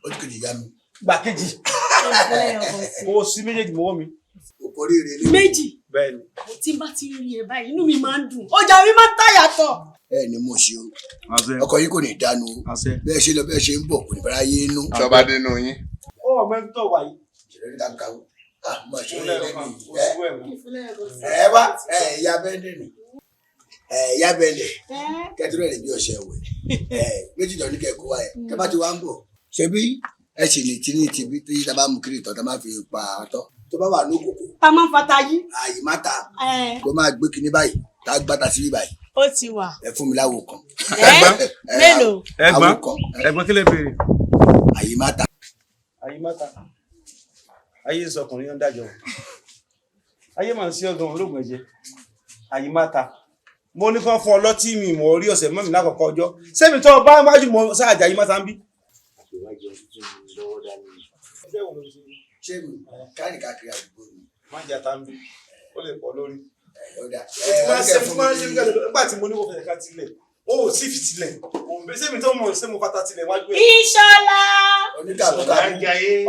ojú kejì yá mi. gbà kejì. mo sí méjèèjì mọ́wọ́ mi. òkò rí rí ni. méjì. bẹ́ẹ̀ni. tí n bá ti rí ẹ báyìí inú mi máa ń dùn ọjà mi máa ń tà yàtọ̀. ẹ ní mo ṣe o ọkọ yìí kò ní dánu bẹ́ẹ̀ ṣe lọ bẹ́ẹ̀ ṣe ń bọ̀ kò ní bára yé inú. ìjọba dénú yín. ó ọmọ ẹni tó wà yìí. ìṣẹ̀lẹ̀ ní kàbùkàbù mo ṣe ń lẹ́nu ẹ wá ìyá bẹ́ẹ̀dẹ̀ ni ìyá bẹ́ẹ̀dẹ̀ kẹtùrọ̀ rẹ̀ bí ọ̀sẹ̀ wẹ̀ méjì lọ ní kẹ́kọ̀ọ́ wa ẹ̀ kẹ́ bá ti wá ń bọ̀ ṣebí ẹ sì lè tí ní tìbí tí tá bá mú kiri ìtọ́ tá máa fi pa àtọ́ tó bá wà ní òkòkò. ta máa ń fata yí. àyè má ta kó máa gbé kinní báyìí tá a gbáta sí báyìí. ó ti wà. ẹ fún mi láwo kan. mélòó. ẹ̀gbọ́n kí lè béèrè. àyè má ta. ayé má ta ayé sọkùnrin yẹn ń dájọ́ ayé máa ń sí ọgàn ológun ẹ̀jẹ̀ ayé má ta mo ní kán fún ọ lọ́tí mi mọ̀ orí ọ̀sẹ̀ mọ́ mi lákọ̀ọ́kọ́ ọjọ́ sẹ́mi tó bá wájú mọ sáàjà yìí má sáà ń bí. ṣé mi káàdì káàkiri àdúgbò mi. má jà tá ń bí ó lè pọ̀ lórí. nígbà tí mo ní kò fẹ́ ká tilẹ̀ ó sì fi tilẹ̀ sẹ́mi tó mọ̀ ṣé mo fata tilẹ̀ wájú ẹ̀. Ìṣọ̀lá.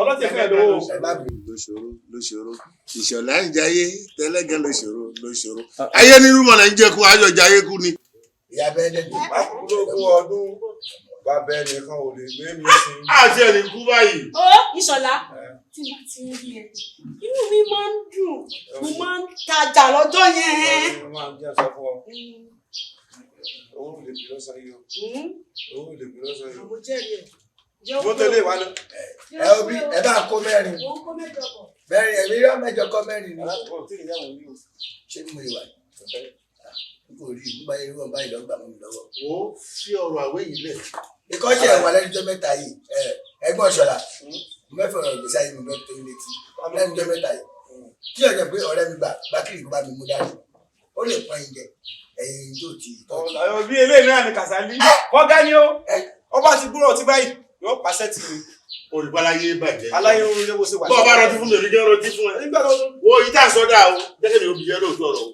ọlọ́tẹ̀ fẹ́ lówó. lóṣòro Ìṣọ̀lá ń jayé tẹ́lẹ̀gẹ́ lóṣòro ayé nínú mọ̀ náà ń jẹ́ kó ayọ̀ jayé kú ni. ìyá bẹ́ẹ̀ dẹ̀ dé. mákùnlógún ọdún bàbá ẹnìkan ò lè gbé mi sí. àti ẹni kú báyìí. Ó Ìṣọ̀lá tí wọ́n ti rí ẹ inú mi máa ń dùn mo máa ń tajà lọ́jọ́ yẹn. mo máa ń jẹ́ sọ fún ọ owó lè bí lọ́sàn yìí o owó lè bí lọ́sàn yìí o. mo jẹ́rìí ẹ̀. mo tẹ̀lé ìwà náà. ẹ obi ẹ bá kó mẹ́rin mẹ́rin ẹ̀mí yọ mẹ́jọ kọ́ mẹ́rin ni. ṣé mo ìwà kò rí ìlú báyìí wọn báyìí lọ́gbà mọ́ mi lọ́wọ́. ó fi ọ̀rọ̀ àwé yìí lẹ̀. ìkọ́ṣẹ́ ẹ̀wà lẹ́nujọ́ mẹ́ta yìí ẹgbọ́n Ṣọlá mẹ́fọ̀ ọ̀rọ̀ ìgbésí ayé mi bẹ́ẹ̀ tó létí lẹ́nujọ́ mẹ́ta yìí kí ọ̀jọ̀ pé ọ̀rẹ́ mi gbà bákìrì kó bá mi mú dání ó lè pọ́n ìjẹ ẹ̀yìn tó ti tọ́jú. ọ̀la bí eléyìí náà ni Kàsálí kọ́gá ni ó ọba ti gbúrò ọtí báyìí yóò pàṣẹ tì mí. olùbálayé bàjẹ́. aláyé ń lé bó ṣe wà. bọ́ọ̀ bá rọtí fún mi èmi jẹ́ rọtí fún ẹ. wo ìta sọ́dà o jẹ́kẹ́ mi ò bí yẹ́ lóòótọ́ ọ̀rọ̀ o.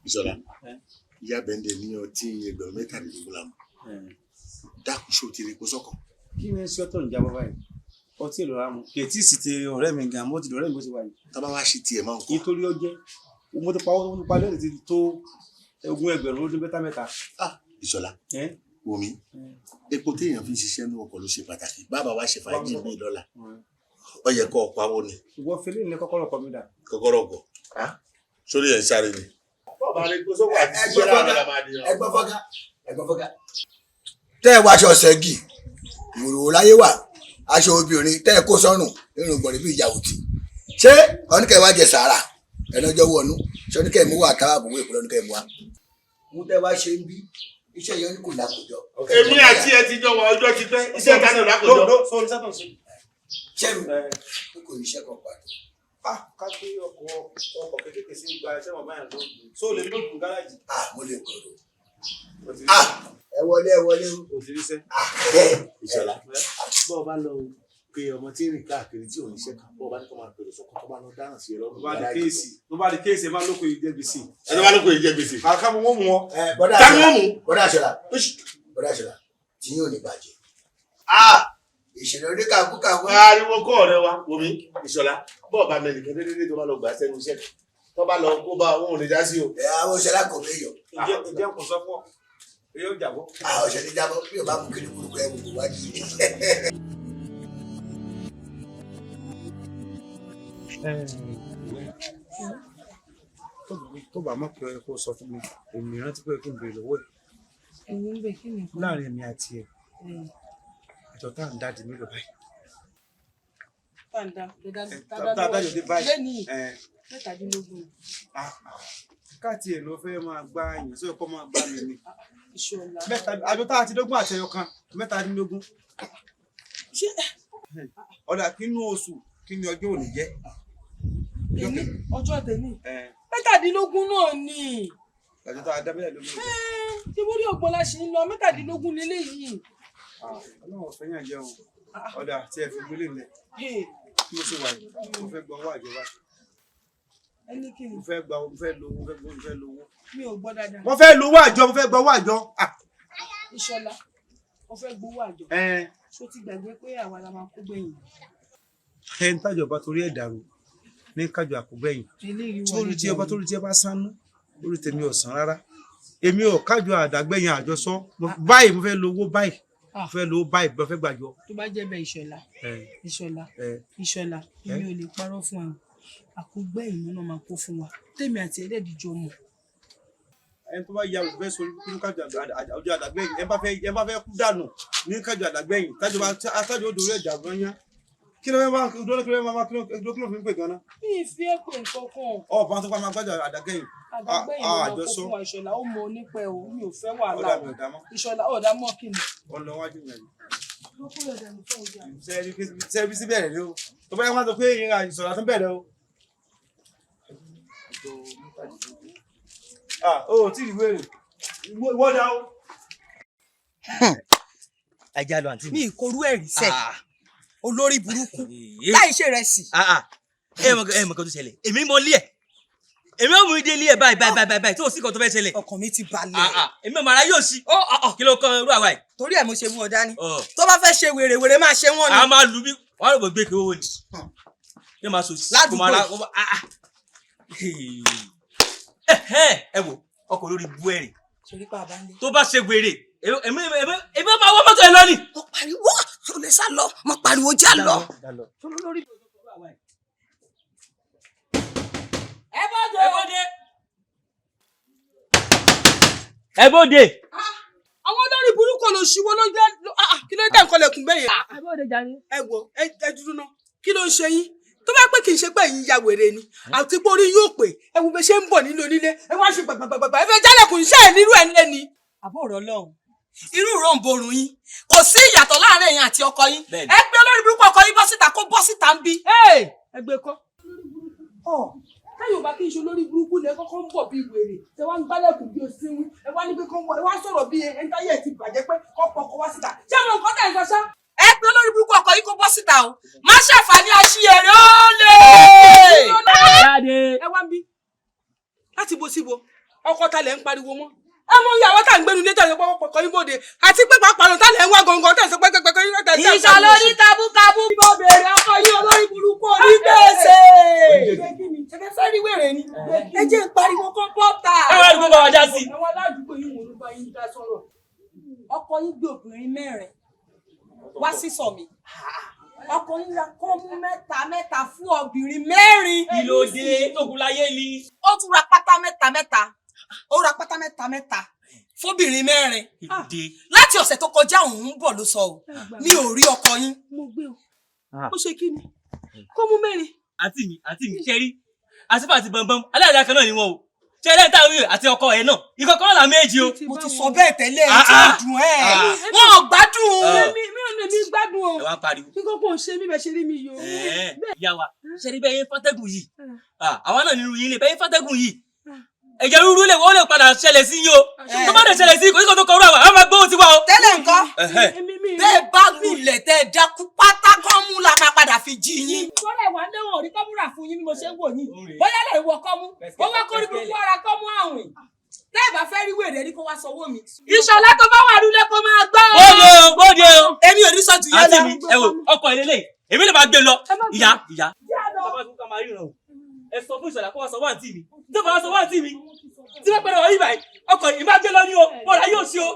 Ìṣọ̀lá ìyá bẹ́ndẹ̀ ní ọtí ẹgbẹ̀rún mẹ́tàlélógún la mọ̀ dákun ṣó ti rí epo sọ́kọ̀. kí ni sọ́tọ̀ ń jábọ́ báyìí ọtí ìlú ra mu kètí sì ti ọ̀rẹ́ mi gan mo ti dọ̀rẹ́ mi bó ṣe wà yìí. tábà wá ṣe tiẹ̀ máa ń kọ́. nítorí ọjẹ́ mo ti pa lẹ́yìn ti tó ogún ẹgbẹ̀rún ó dín mẹ́ta. Ìṣọ̀lá omi epo téèyàn fi ń ṣiṣẹ́ ní ọkọ̀ ló ṣe pàtàkì bàbá wa ṣe fàájì mi lọ́la ó yẹ kó ọ̀pá wo ni. ìwọ fẹlẹ ní kọ́kọ́rọ́ ọkọ mi dà. kọ́kọ́rọ́ ọkọ̀ sórí ẹ̀ ń sáré ni. ẹgbọ́n fọ́gá tẹ́ ẹ wá aṣọ ṣẹ́gi ìwòrò láyé wà aṣọ obìnrin tẹ́ ẹ kó sọ́rùn nínú gbọ̀nrín bí ìyàwó tì ṣé ọ̀nìkẹ́ wá jẹ sàárà ẹ̀nàjọ́ wọnú ṣé ọ̀nìkẹ́ mú wà káwá àbúwò ìpínlẹ̀ ọ̀nìkẹ́ mú wa mú tẹ́ wá ṣe ń bí iṣẹ́ yẹn kò lákòjọ. èmi àti ẹ ti jọ wọ ọjọ́ ti pẹ́ iṣẹ́ ìdáná lákòjọ. ṣé mi kò ní iṣẹ́ kan pàtó. ká gbé ọkọ̀ kékeré sí gba ẹsẹ̀ wọn báyà lóògùn tó lè lóògùn gáràjì. mo lè kọ̀rọ̀. ẹ wọlé o. òṣìṣẹ́. Ìṣọ̀lá bọ́ọ̀ bá lọ pé ọmọ tí ń rìn káàkiri tí ò ní iṣẹ́ kan bọ́ọ̀ bá ní kó máa pèrè sọ́kọ́ tó bá lọ dáràn sí ẹ lọ́rùn. tó bá di kéèsì ẹ máa lóko yìí jẹ gbèsè. ẹni bá lóko yìí jẹ gbèsè. kàkà mo wọ́n mu ọ. bọ́dà Ṣọlá tí yóò ní bàjẹ́. ìṣẹ̀lẹ̀ oníkàkúkàkú. ariwo kọ́ ọ̀rẹ́ wa omi Ìṣọ̀lá bọ́ọ̀ bá mẹ́rin kẹ́ dédé tó bá lọ gbà sẹ́nu iṣẹ́ tó bá lọ kó bá òun ò lè dá sí o. àwọn Ṣọlá kò mí yọ. ìjẹ́ kò sọ fún ọ yóò jàbọ́. ọ̀sẹ̀ ní jábọ́ bí o bá mú kiri burúkú ẹ̀ wò wájú. tó bá mọ̀ pé ẹ kó sọ fún mi èmi rántí pé kí n béèrè lọ́wọ́ ẹ̀. ẹ̀yin ń bẹ kí ni. láàrin èmi àti ẹ̀ àjọ tá à ń dáàdì mélòó báyìí. dájọ́ dé báyìí. lẹ́nìí mẹ́tàdínlógún. káàtì ẹ̀ ló fẹ́ máa gbá èèyàn sóyè kó máa gbá mi ni. Ìṣọ̀lá. àjọ tá a ti dógún àtẹyọ kan mẹ́tàdínlógún. ọ̀dà kínú oṣù kí ni ọjọ́ òní jẹ́. ọjọ́ tèmi mẹ́tàdínlógún náà ni. àjọ tá a dá mẹ́tàdínlógún. ṣé mo rí ọgbọ́n la ṣe ń lọ mẹ́tàdínlógún lélẹ́yìí. ọlọ́run ọ̀fẹ́ yàn jẹun ọ̀dà tí ẹ fi gbélé lẹ̀ kí mo ṣe wà yìí mo fẹ́ gba owó àjọba. ẹni kí ni. mo fẹ́ lówó. mi ò gbọ́ dáadáa. mo fẹ́ lówó àjọ mo fẹ́ gba owó àjọ. Ìṣọ̀lá mo fẹ́ gbowó àjọ. ṣó ti gbàgbé pé àwa la máa kó gbẹ̀yìn. ẹni tájọ bá torí ẹ̀ dàrú ní kájọ àkógbẹ̀yìn torí tí ẹ bá sánú lórí tèmi ò sàn rárá èmi ò kájọ àdàgbẹ̀yìn àjọsọ báyìí mo fẹ́ lówó báyìí mo fẹ́ lówó báyìí mo fẹ́ gbàjọ. tó bá jẹ́ bẹ́ẹ̀ Ìṣọ̀lá èmi ò lè parọ́ fún àwọn àkógbẹ̀yìn náà máa kó fún wa tèmi àti ẹ̀ẹ́dẹ̀dìjọ mọ̀. ẹni tó bá ya òfin sórí kí ní kájọ àjọ àdàgbẹ̀yìn ẹ bá fẹ́ kú dànù ní kájọ àdàgbẹ̀yìn tájọ odò rẹ̀ jà gan yá kí ló fẹ́ máa fi ń pè gan-an. mi ì fi ẹ́ pè nǹkan kan. bá tó bá máa gbájọ àdàgbẹ̀yìn. àdàgbẹ̀yìn ló máa kó fún wa Ìṣọ̀lá ó mọ onípẹ̀ o mi ò fẹ́ wàhálà Ìṣọ̀lá ọ̀dà mọ́ kí ni. ọ̀nà wájú mi. sẹ́ẹ̀bí sí bẹ̀rẹ̀ ni o tó bá yẹ wọ́n sọ pé ìyẹn Ìṣọ̀lá tó bẹ̀rẹ̀ o. o tí ì wéèrè ìwọ dá o. ajá lọ àǹtí mi ìkorú ẹ̀rí sẹ́ olórí burúkú láì ṣe rẹ̀ sí. ẹ mọ̀ kan tó ṣẹlẹ̀ èmi mọ lé ẹ̀ èmi ò mú ìdí ilé ẹ̀ báyìí tí ò sí kan tó fẹ́ ṣẹlẹ̀. ọkàn mi ti balẹ̀. èmi ò mara yóò sí kí ló kàn irú àwa yìí. torí ẹ̀ mo ṣe mú ọ dání tó bá fẹ́ ṣe wèrè máa ṣe wọ́n ni. a máa lù bí wọ́n rò gbé kí owó ni yóò máa sọ sí. ládùúgbò ẹ wò ọkọ̀ lórí bú ẹ̀rìn torí pa àbá ní. tó bá ṣe wèrè èmi máa wọ́n mọ́tò ẹ̀ lọ ni. mo pariwo tó lè sá lọ mo pariwo já lọ. ẹ bóde. àwọn olórí burúkú ló ṣíwọ́ ló jẹ́ kí ló dé nǹkan lẹ̀kùn bẹ́ẹ̀ yẹn. ẹ bóde jàre. ẹ wo ẹ dúró náà kí ló ń ṣe yín tó bá pé kì í ṣe pé ẹ̀yin ya wèrè ni àti pé orí yóò pè ẹ wo bẹ ṣe ń bọ̀ nínú onílé ẹ wá ṣe gbàgbàgbàgbà ẹ fẹ́ jálẹ̀kùn iṣẹ́ ẹ̀ nírú ẹ̀ nílé ni. àbọ̀ ọ̀rọ̀ lọ́hùn irú ìró ń borun yín kò sí ìyàtọ̀ láàrin ẹ̀yin àti ọkọ yín ẹ gbé olórí burúkú ọkọ yín bọ́ síta kó bọ́ síta ń bí. ẹ gbé kọ́ káyọ̀ bá kí n ṣe olórí burúkú lẹ kọ́kọ́ ń bọ̀ bí wèrè ṣe wá ń gbálẹ̀kùn bí òsínwín ẹ wá ní pé kọ́ ẹ wá sọ̀rọ̀ bí ẹ̀ńtáyẹ̀ ti bàjẹ́ pé kọ́ pọkọ wá síta ṣé àwọn nǹkan tẹ̀ ń sọ ṣá. ẹ pé olórí burúkú ọkọ yìí kó bọ́ síta o má ṣàǹfààní aṣiyèrè ó lè. ẹ wá ń bí láti bo síbo ọkọ ta lẹ ń pariwo mọ́ ẹ mọ ìyàwó tá à ń gbẹnu létà ìsọpọ ọkọ yín bòde àti pé pàápàá lọ tá lẹ ń wá gọngàn tẹ ìsọpọ pẹpẹpẹ yín tẹ. ìṣàlọ ní kábúkábú. bí mo béèrè ọkọ yín olórí burúkú onígbèsè. ṣe fẹ́ rí wèrè ni ẹ jẹ́ ń pariwo kọ́ńpọ́tà. ẹ wá dùgbò bá wa já sí. àwọn aládùúgbò yìí wò ló bá yín dá sọ̀rọ̀. ọkọ yín gbé obìnrin 4 wá sí sọ mi ọkọ yín ra kọ́mú 3 fún obìnrin 4. kí ló dé tókun láyé ni. ó tún ra pátá 3 ó ra pátá 3 fóbìnrin 4. láti ọ̀sẹ̀ tó kọjá òun ń bọ̀ ló sọ o mi ò rí ọkọ yín. mo gbé o ó ṣe kí ni kọ́mú 4. àǹtí mi ṣe rí àsìfà àti bọ̀m̀bọ̀m aláìdá kan náà ni wọn o ṣe ẹlẹ́ta wíwẹ̀ àti ọkọ ẹ̀ náà ìkọ̀kọ́ là méjì o. mo ti sọ bẹ́ẹ̀ tẹ́lẹ̀ ẹ̀ tí ò dùn ẹ̀ wọn ò gbádùn. mi ò lè mi gbádùn o. ẹ wá pariwo. kí kókó ń ṣe mí bẹ́ẹ̀ ṣe rí mi yìí o. ìyá wa ṣe rí bẹ́ẹ̀ yín fọ́tẹ́gùn yìí àwa náà nínú yín lè bẹ́ẹ̀ yín fọ́tẹ́gùn yìí ẹ̀jẹ̀ rúru lè wọ́n lè padà ṣẹlẹ̀ sí yín o tó bá lè ṣẹlẹ̀ sí kò ní kò tó kọrú àwọn máa gbóhùn tiwa o. tẹ́lẹ̀ nǹkan bẹ́ẹ̀ bá lulẹ̀ tẹ́ dákú pátá kan mú la máa padà fi jí yín. Bọ́lá ìwà léwọ̀n orí kọ́múrà fún yín bí mo ṣe ń wò yín. Bóyá lè wọ kọ́mú. Ó wá kórí gbogbo ara kọ́mú àwìn. Tẹ́ ẹ̀ bá fẹ́ rí wèrè ní kó wá sanwó mi. Ìṣọ̀lá tó bá wà lulẹ̀ kó máa gbọ́. Bóde o. Èmi ò ní sọ jù yẹn lọ. àti mi ẹ wo ọkọ ìlélẹ̀ èmi lè máa gbé lọ ìyá. bàbá tó ká máa ríran o ẹ sọ fún Ìṣọ̀lá kó wá sanwó àǹtí mi tó bá wá sanwó àǹtí mi tí wọ́n pẹ̀lú ọ̀rọ̀ yìí báyìí ọkọ̀ yìí máa gbé lọ ní o ọ̀rọ̀ yóò sí o.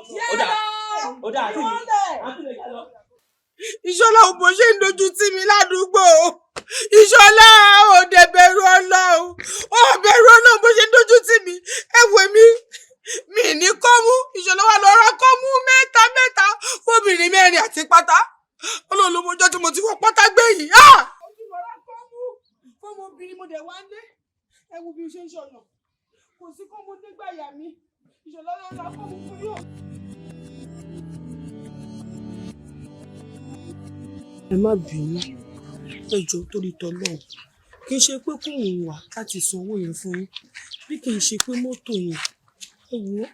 ó dà àǹtí mi. Ìṣọ̀lá òbò ṣe ń dojú tì mí ládùúgbò. Ìṣọ̀lá òde bẹ̀rù Ọlọ́run ó bẹ̀rù Ọlọ́run bó ṣe ń dojú tì mí ẹ wò mi ní kọ́mú. Ìṣọ̀lá wà lọ ra kọ́mú 3 fóbìnrin 4 àti pátá Ọlọ́run ló mọjọ́ tí mo ti wọ pátá gbẹ̀yìn. Fọmọbìnrin mo dẹ̀ wá ń lé ẹ wo bí o ṣe ń ṣọ̀nà kò sí kọ́mú nígbà yà mí Ìṣọ̀lá lọ ra kọ́mú fún yóò. ẹ má bínú ẹ jọ̀ọ́ torí tọlọ́run kì í ṣe pé kò ń wà láti sanwó yẹn fún yín bí kì í ṣe pé mọ́tò yẹn ẹ wò ó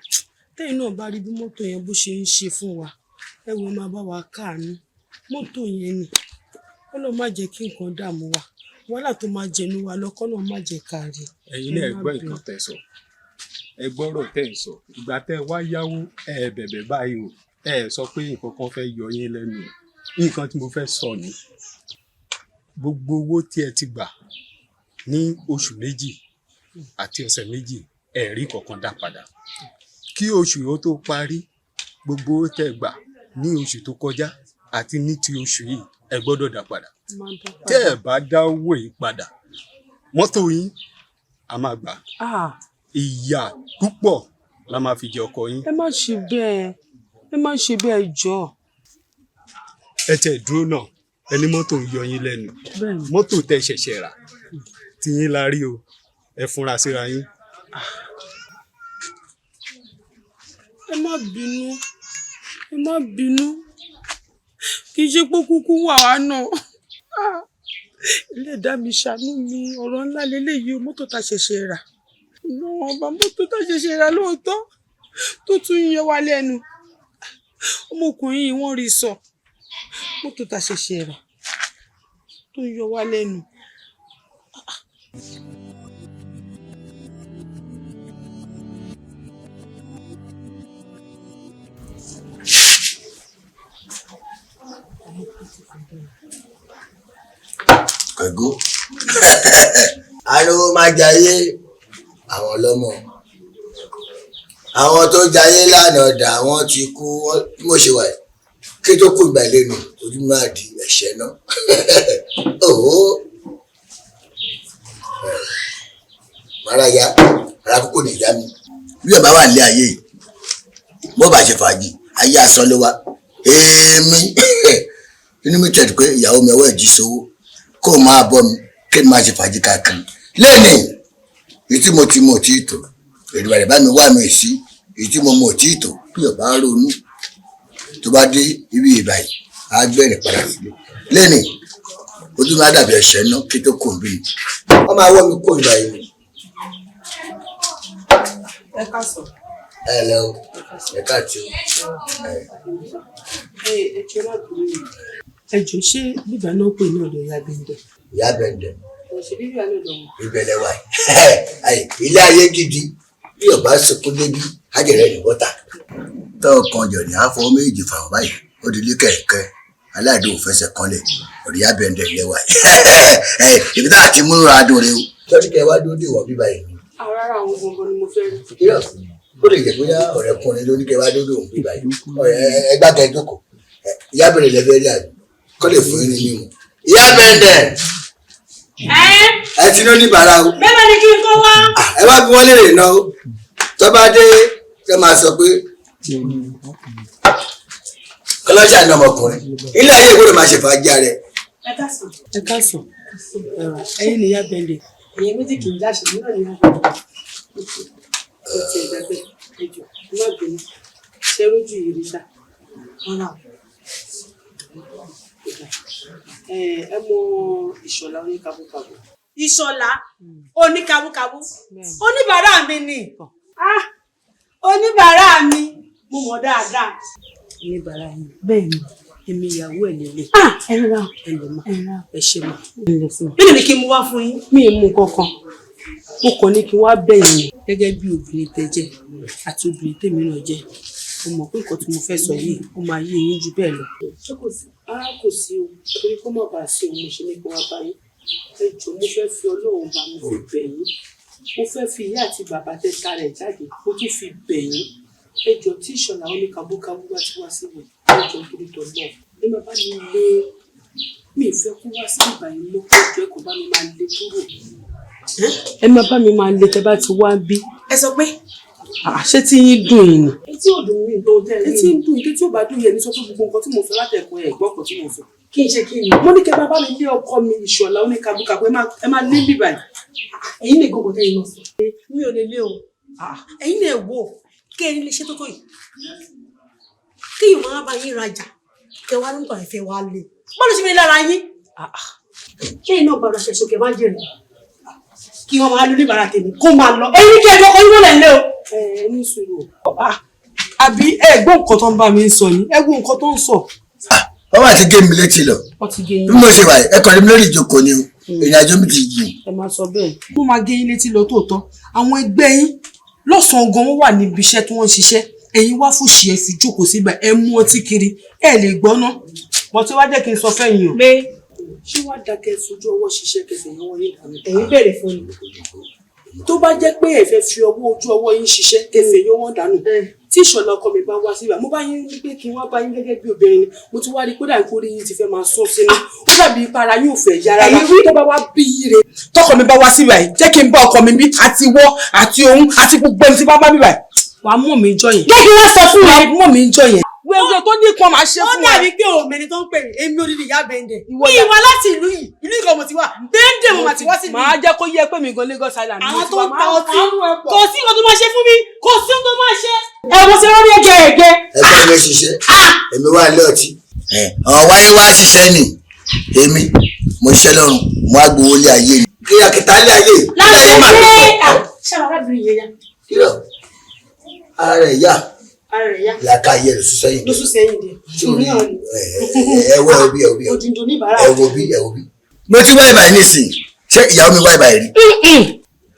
tẹ́yìn náà bá rí bí mọ́tò yẹn bó ṣe ń ṣe fún wa ẹ wò ó máa bá wa káàánú mọ́tò yẹn ni Ọlọ́run má jẹ́ kí nǹkan dààmú wa wàhálà tó máa jẹnu wa lọ́kọ́ náà má jẹ́ káàrí. ẹ̀yin náà gbọ́ nǹkan tẹ́ sọ ẹ gbọ́rọ̀ tẹ́ ń sọ ìgbà tẹ́ wá yáwó ẹ bẹ̀bẹ̀ báyìí o ẹ sọ pé nǹkan kan fẹ́ yọ yín lẹ́nu nǹkan tí mo fẹ́ sọ ni gbogbo owó tí ẹ ti gbà ní oṣù 2 àti ọ̀sẹ̀ 2 ẹ rí kankan dá padà kí oṣù yóò tó parí gbogbo owó tẹ́ gbà ní oṣù tó kọjá àti ní ti oṣù yìí ẹ gbọ́dọ̀ dá padà tẹ́ ẹ bá dá owó yìí padà mọ́tò yín a máa gbà ìyà púpọ̀ la máa fi jẹ ọkọ yín. ẹ má ṣe bẹ́ẹ̀ jọ̀ọ́. ẹ tẹ̀ dúró náà ẹni mọ́tò ń yọ yín lẹ́nu mọ́tò tẹ́ ṣẹ̀ṣẹ̀ rà tí yín la rí o ẹ fúnra síra yín. ẹ má bínú kì í ṣe pé kúkú wà wá náà Ẹlẹ́dàá mi ṣàánú mi ọ̀rọ̀ ńlá lélẹ́yìí mọ́tò tá ṣẹ̀ṣẹ̀ rà ọba mọ́tò tá ṣẹ̀ṣẹ̀ ra lóòótọ́ tó tún yẹ wá lẹ́nu ọmọkùnrin yìí wọ́n rí sọ mọ́tò tá ṣẹ̀ṣẹ̀ rà tó yọ wá lẹ́nu. Ẹ̀gó ariwo máa jayé àwọn ọlọ́mọ àwọn tó jayé lánàá dà wọ́n ti kú bí mo ṣe wà kí tó kú ìgbà lẹ́nu ojú máa di ẹ̀ṣẹ̀ náà maraya ara kókó ní ìyá mi bí ọba wà nílé ayé yìí mo bá ṣe fàájì ayé asán ló wá èmi inú mi tẹ̀ pé ìyàwó mi ọwọ́ ìjì sówó kó máa bọ́ mi kí n máa ṣe fàájì káàkiri lẹ́nìí èyí tí mo ti mọ̀ tí ì tò èrò rẹ̀ bá mi wá mi sí èyí tí mo mọ̀ tí ì tò bí ọba ń ronú tó bá dé ibi ìbàyí á gbẹ̀rẹ̀ padà sílé lẹ́nìí ojú máa dàbí ẹ̀ṣẹ̀ náà kí tó kò ń bí wọ́n máa wọ́ mi kó ìbàyí mi. Ẹ káàsán. Ẹ lẹ o ẹ káàtì o. Ẹ jọ lágbèrè mi. Ẹ jọ ṣé bíbá náà pè ní ọ̀dọ̀ ìyá Bẹ́ndẹ̀? Ìyá Bẹ́ndẹ̀. Ṣé bíbí àná ọ̀dọ̀ wọn? Ìbẹ̀lẹ̀ wà ilé ayé gidi bí ọba sunkún débi ájẹrẹ ní bọ́tà. Tọ́ kan jọ ní àfọ méjì fàwọn báyìí ó di ilé kẹ̀kẹ́ aláìdó fẹsẹ̀ kanlẹ̀ ọ̀dọ̀ Ìyá Bẹ́ndẹ̀ ilé wa. Ibi tá a ti mú adùn rẹ o. Tọ́jú kẹ wá dúró dé ìwọ̀n bíbá yìí. Rárá àwọn gbọ̀ngàn ni mo fẹ́ rí. Ó lè jẹ́ bóyá ọ̀rẹ́kùnrin ló ní kẹ wá dúró dé òun bíbá yìí. Ẹgbàá kẹ jókòó. Ìyá Bẹ́ndẹ̀ lẹ́fẹ̀ẹ́ rí àjò kọ́ lè fún yín ní mímu. Ìyá Bẹ́ndẹ̀. Ẹ ti ní oníbàárà o. Bẹ́ẹ̀ ni kí n kó wá. Ẹ bá bí wọ́n lè rìn náà o. Tó bá dé ẹ máa sọ pé kọlọ́ṣà ní ọmọkùnrin. Ilé ayé ìwé ló máa ṣe fàájà rẹ̀. Ẹ káàsán. Ẹ káàsán. Ẹ̀yin ni Ìyá Bẹ́ndẹ̀. Ẹ̀yin méjì kì í dáṣe nínú ìyá Bẹ́ndẹ̀. Ó ti ẹ̀gbẹ́ ẹjọ́ má bínú ṣe rójú ìrìṣà rárá ẹ mọ Ìṣọ̀lá oníkabúkabú. Ìṣọ̀lá oníkabúkabú oníbàárà mi ni oníbàárà mi mo mọ̀ dáadáa. Oníbàárà mi bẹ́ẹ̀ ni èmi ìyàwó ẹ̀ lélẹ̀. Ẹ rà ẹ lè má ẹ ṣe má. Kí ni kí n mú wá fún yín? Mi ì mú kankan mo kàn ní kí wá bẹ̀yìn gẹ́gẹ́ bí obìnrin tẹ́ jẹ́ àti obìnrin tèmi náà jẹ́ mo mọ̀ pé nǹkan tí mo fẹ́ sọ yìí ó máa yé yín jù bẹ́ẹ̀ lọ. Ṣé kò sí? Kò sí o torí kó má bàa sí òun ṣe ní kí wọ́n bá yín ẹ jọ̀ọ́ mo fẹ́ fi Ọlọ́run bá mi fi bẹ̀ yín mo fẹ́ fi ìyá àti bàbá tẹ́ta rẹ̀ jáde mo tún fi bẹ̀ yín ẹ jọ̀ọ́ tí Ìṣọ̀lá oníkabúkabú bá ti wá sí mi ẹ jọ̀ọ́ torí tọ̀ lọ ẹ má bá mi lé mi ìfẹ́ kó wá sí ìgbà yìí ló kọjọ ẹ kò bá mi máa lé kúrò. Ẹ má bá mi máa lé tẹ́ bá ti wá bí. Ẹ sọ pé ṣé tí yín dùn yín ni? etí ò dùn mí tó tẹ́ etí ń dùn yín tí ò bá dùn yẹn ní sọ fún gbogbo nǹkan tí mo sọ látẹ̀kọ́ ẹ̀ gbọ́ ọ̀kan tí mo sọ. kí n ṣe kí ni. Mo ní kẹ́ bá mi lé ọkọ mi Ìṣọ̀lá oníkabúkabú ẹ máa lé bíbá yìí. Ẹ̀yin lè gbogbo tẹ́yìn náà sọ. Mi ò lè lé o. Ẹ̀yin lè wò kí ẹni lè ṣe tó tó yìí. Kí yìí máa bá yín rajà kẹ wá nígbà ìfẹ́ wa lè. Bọ́lá ṣe mi lára yín. Ṣé iná gbàdọ̀ ṣẹ̀ṣọ́ kẹ máa jẹ̀rẹ̀? Kí wọ́n máa lórí ìbára tèmi kó máa lọ. Ẹ̀yin kí ẹjọ́ kan yín lẹ̀ lé o. Ní sùúrù àbí ẹ gbọ́ nǹkan tó ń bá mi sọ yìí ẹ wo nǹkan tó ń sọ. Wọ́n máa ti gé mi létí lọ. Bí mo ṣe wà ẹ kàn lé mi lórí ìjókòó ni o. Ìrìn àjò mi ti jìn. Ẹ máa sọ bẹ́ẹ̀. Mo máa gé yín létí lọ tóòtọ́. Àwọn ẹgbẹ́ yín lọ́sàn-án gan wọ́n wà níbi iṣẹ́ tí wọ́n ń ṣiṣẹ́. Ẹ̀yin wá fún ṣì ẹ fi jókòó síbẹ̀ ẹ mú ọtí kiri ẹ lè gbọ́ ná. Mo ti wá jẹ́ kí n sọ fẹ́yìn o. Pé ṣé wàá dákẹ́ fojú ọwọ́ ṣiṣẹ́ kẹfẹ́ yẹn wọ́n yín dànù. ẹ̀yin bẹ̀rẹ̀ fún mi. Tó bá jẹ́ pé ẹ fẹ́ fi ojú ọwọ́ yín ṣiṣẹ́ kẹfẹ́ yẹn wọ́n dànù. Tí Ìṣọ̀lá ọkọ mi bá wá síbẹ̀ mo bá yín pé kí n wá bá yín gẹ́gẹ́ bí obìnrin ni mo ti wá rí kódà nítorí yín ti fẹ́ máa sún sínú ó dàbí ìpara yóò fẹ́ yára rà tó bá wá bí ire tọkọ mi bá wá síbẹ̀ yìí jẹ́ kí n bá ọkọ mi bí àti wọ́ àti òun àti gbogbo ẹni tí bá bá bí báyìí wàá mọ̀ mí jọ yẹn. Jẹ́ kí wọ́n sọ fún mi. Wàá mọ̀ mí jọ yẹn. Wẹ́wẹ́ tó ní kan máa ṣe fún wa. Ó dàbí pé òmìnir tó ń pè mí èmi odidi Ìyá Bẹ́ndẹ̀. Ìwà láti ìlú yìí ìlú ìkọ̀ mo ti wà Bẹ́ndẹ̀ mo mà ti wá sí ìlú. Màá jẹ́ kó yẹ pé mi gan Lagos Island. Àwọn tó ń ta ọtí kò sí nǹkan tó máa ṣe fún mi kò sí nǹkan tó máa ṣe. Ẹ mo ṣe rán ní ẹgẹ ẹgẹ. Ẹgbẹ́ mi ṣiṣẹ́ èmi wà lé ọtí. Àwọn wáyé wá ṣiṣẹ́ nì èmi mo ṣiṣẹ́ lọ́rùn mo á gbowó lé ayé ni. Kí akíta lé ayé. Láti ṣe ṣé àwọn arábìnrin ara rẹ̀ yá làkà yẹ lọ sẹ́yìn lọ sẹ́yìn dé sórí ẹwọ ẹbí ẹwọ bí mo ti wá ìbàyìí nísìnyí ṣé ìyàwó mi wá ìbàyìí rí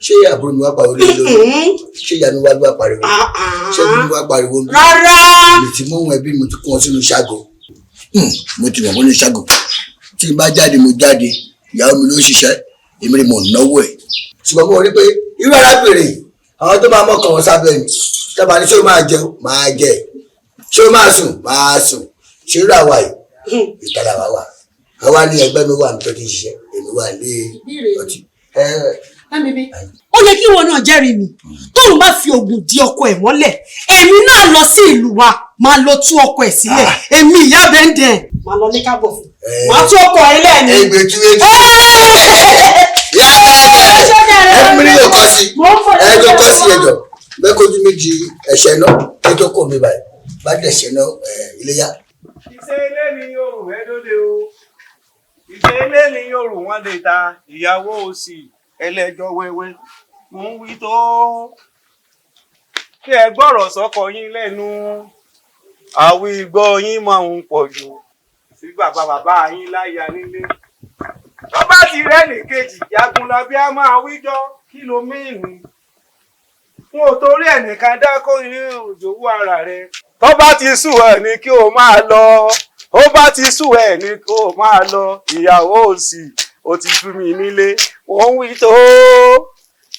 ṣé àbúrò mi wá pariwo lórí ṣé ìyá mi wá pariwo ṣé ìbí mi wá pariwo mi rárá mi ti mú ohun ẹbí mi ti kún ọ sínú ṣágo mo ti wọ̀ mọ́ ní ṣágo tí n bá jáde mo jáde ìyàwó mi ló ń ṣiṣẹ́ èmi ni mo náwó ẹ̀ ṣùgbọ́n mo rí pé irú arábìnrin àwọn tó máa mọ́kàn wọn sábẹ́ mi tábà ní ṣé o máa jẹun máa jẹ ṣé o máa sùn máa sùn ṣé irú àwa yìí ìkàlà wà wà àwa ní ẹgbẹ́ mi wà ní tó ti ṣiṣẹ́ èmi wà ní ọtí. ó yẹ kí wọn náà jẹ́rìí mi tóun bá fi oògùn di ọkọ ẹ̀ mọ́lẹ̀ èmi náà lọ sí ìlú wa máa lọ tú ọkọ ẹ̀ sílẹ̀ èmi ìyá bẹ́ńdẹ̀ máa lọ ní kábọ̀ fún máa tú ọkọ ẹ̀ lẹ́ẹ̀ni. ẹgbẹ̀tú ẹgbẹ̀tú yóò kọ́ sí ẹjọ́ kọ́ sí ẹjọ́ mẹ́kọ́jú méjì ẹ̀ṣẹ̀ náà ẹjọ́ kò mi báyìí bá dẹ̀ṣẹ̀ náà iléyà. iṣẹ́ ilé ni yóò rù ẹ́ lóde o iṣẹ́ ilé ni yóò rù wọ́n lè ta ìyàwó òsì ẹlẹ́jọ́ wẹ́wẹ́ mò ń wí tó kí ẹ gbọ́rọ̀ sọ́kọ yín lẹ́nu àwí gbọ́ yín máa ń pọ̀ jù sí bàbá yín láyà nílé tó bá ti rẹ́nì kejì Jagunlabi á máa wíjọ́ kí ló mìíní wọn ò torí ẹnìkan dákó yín òjòwú ara rẹ tó bá ti sùn ẹ ní kí o máa lọ ó bá ti sùn ẹ ní kí o máa lọ ìyàwó òsì ó ti tú mi nílé wọ́n ń wí tó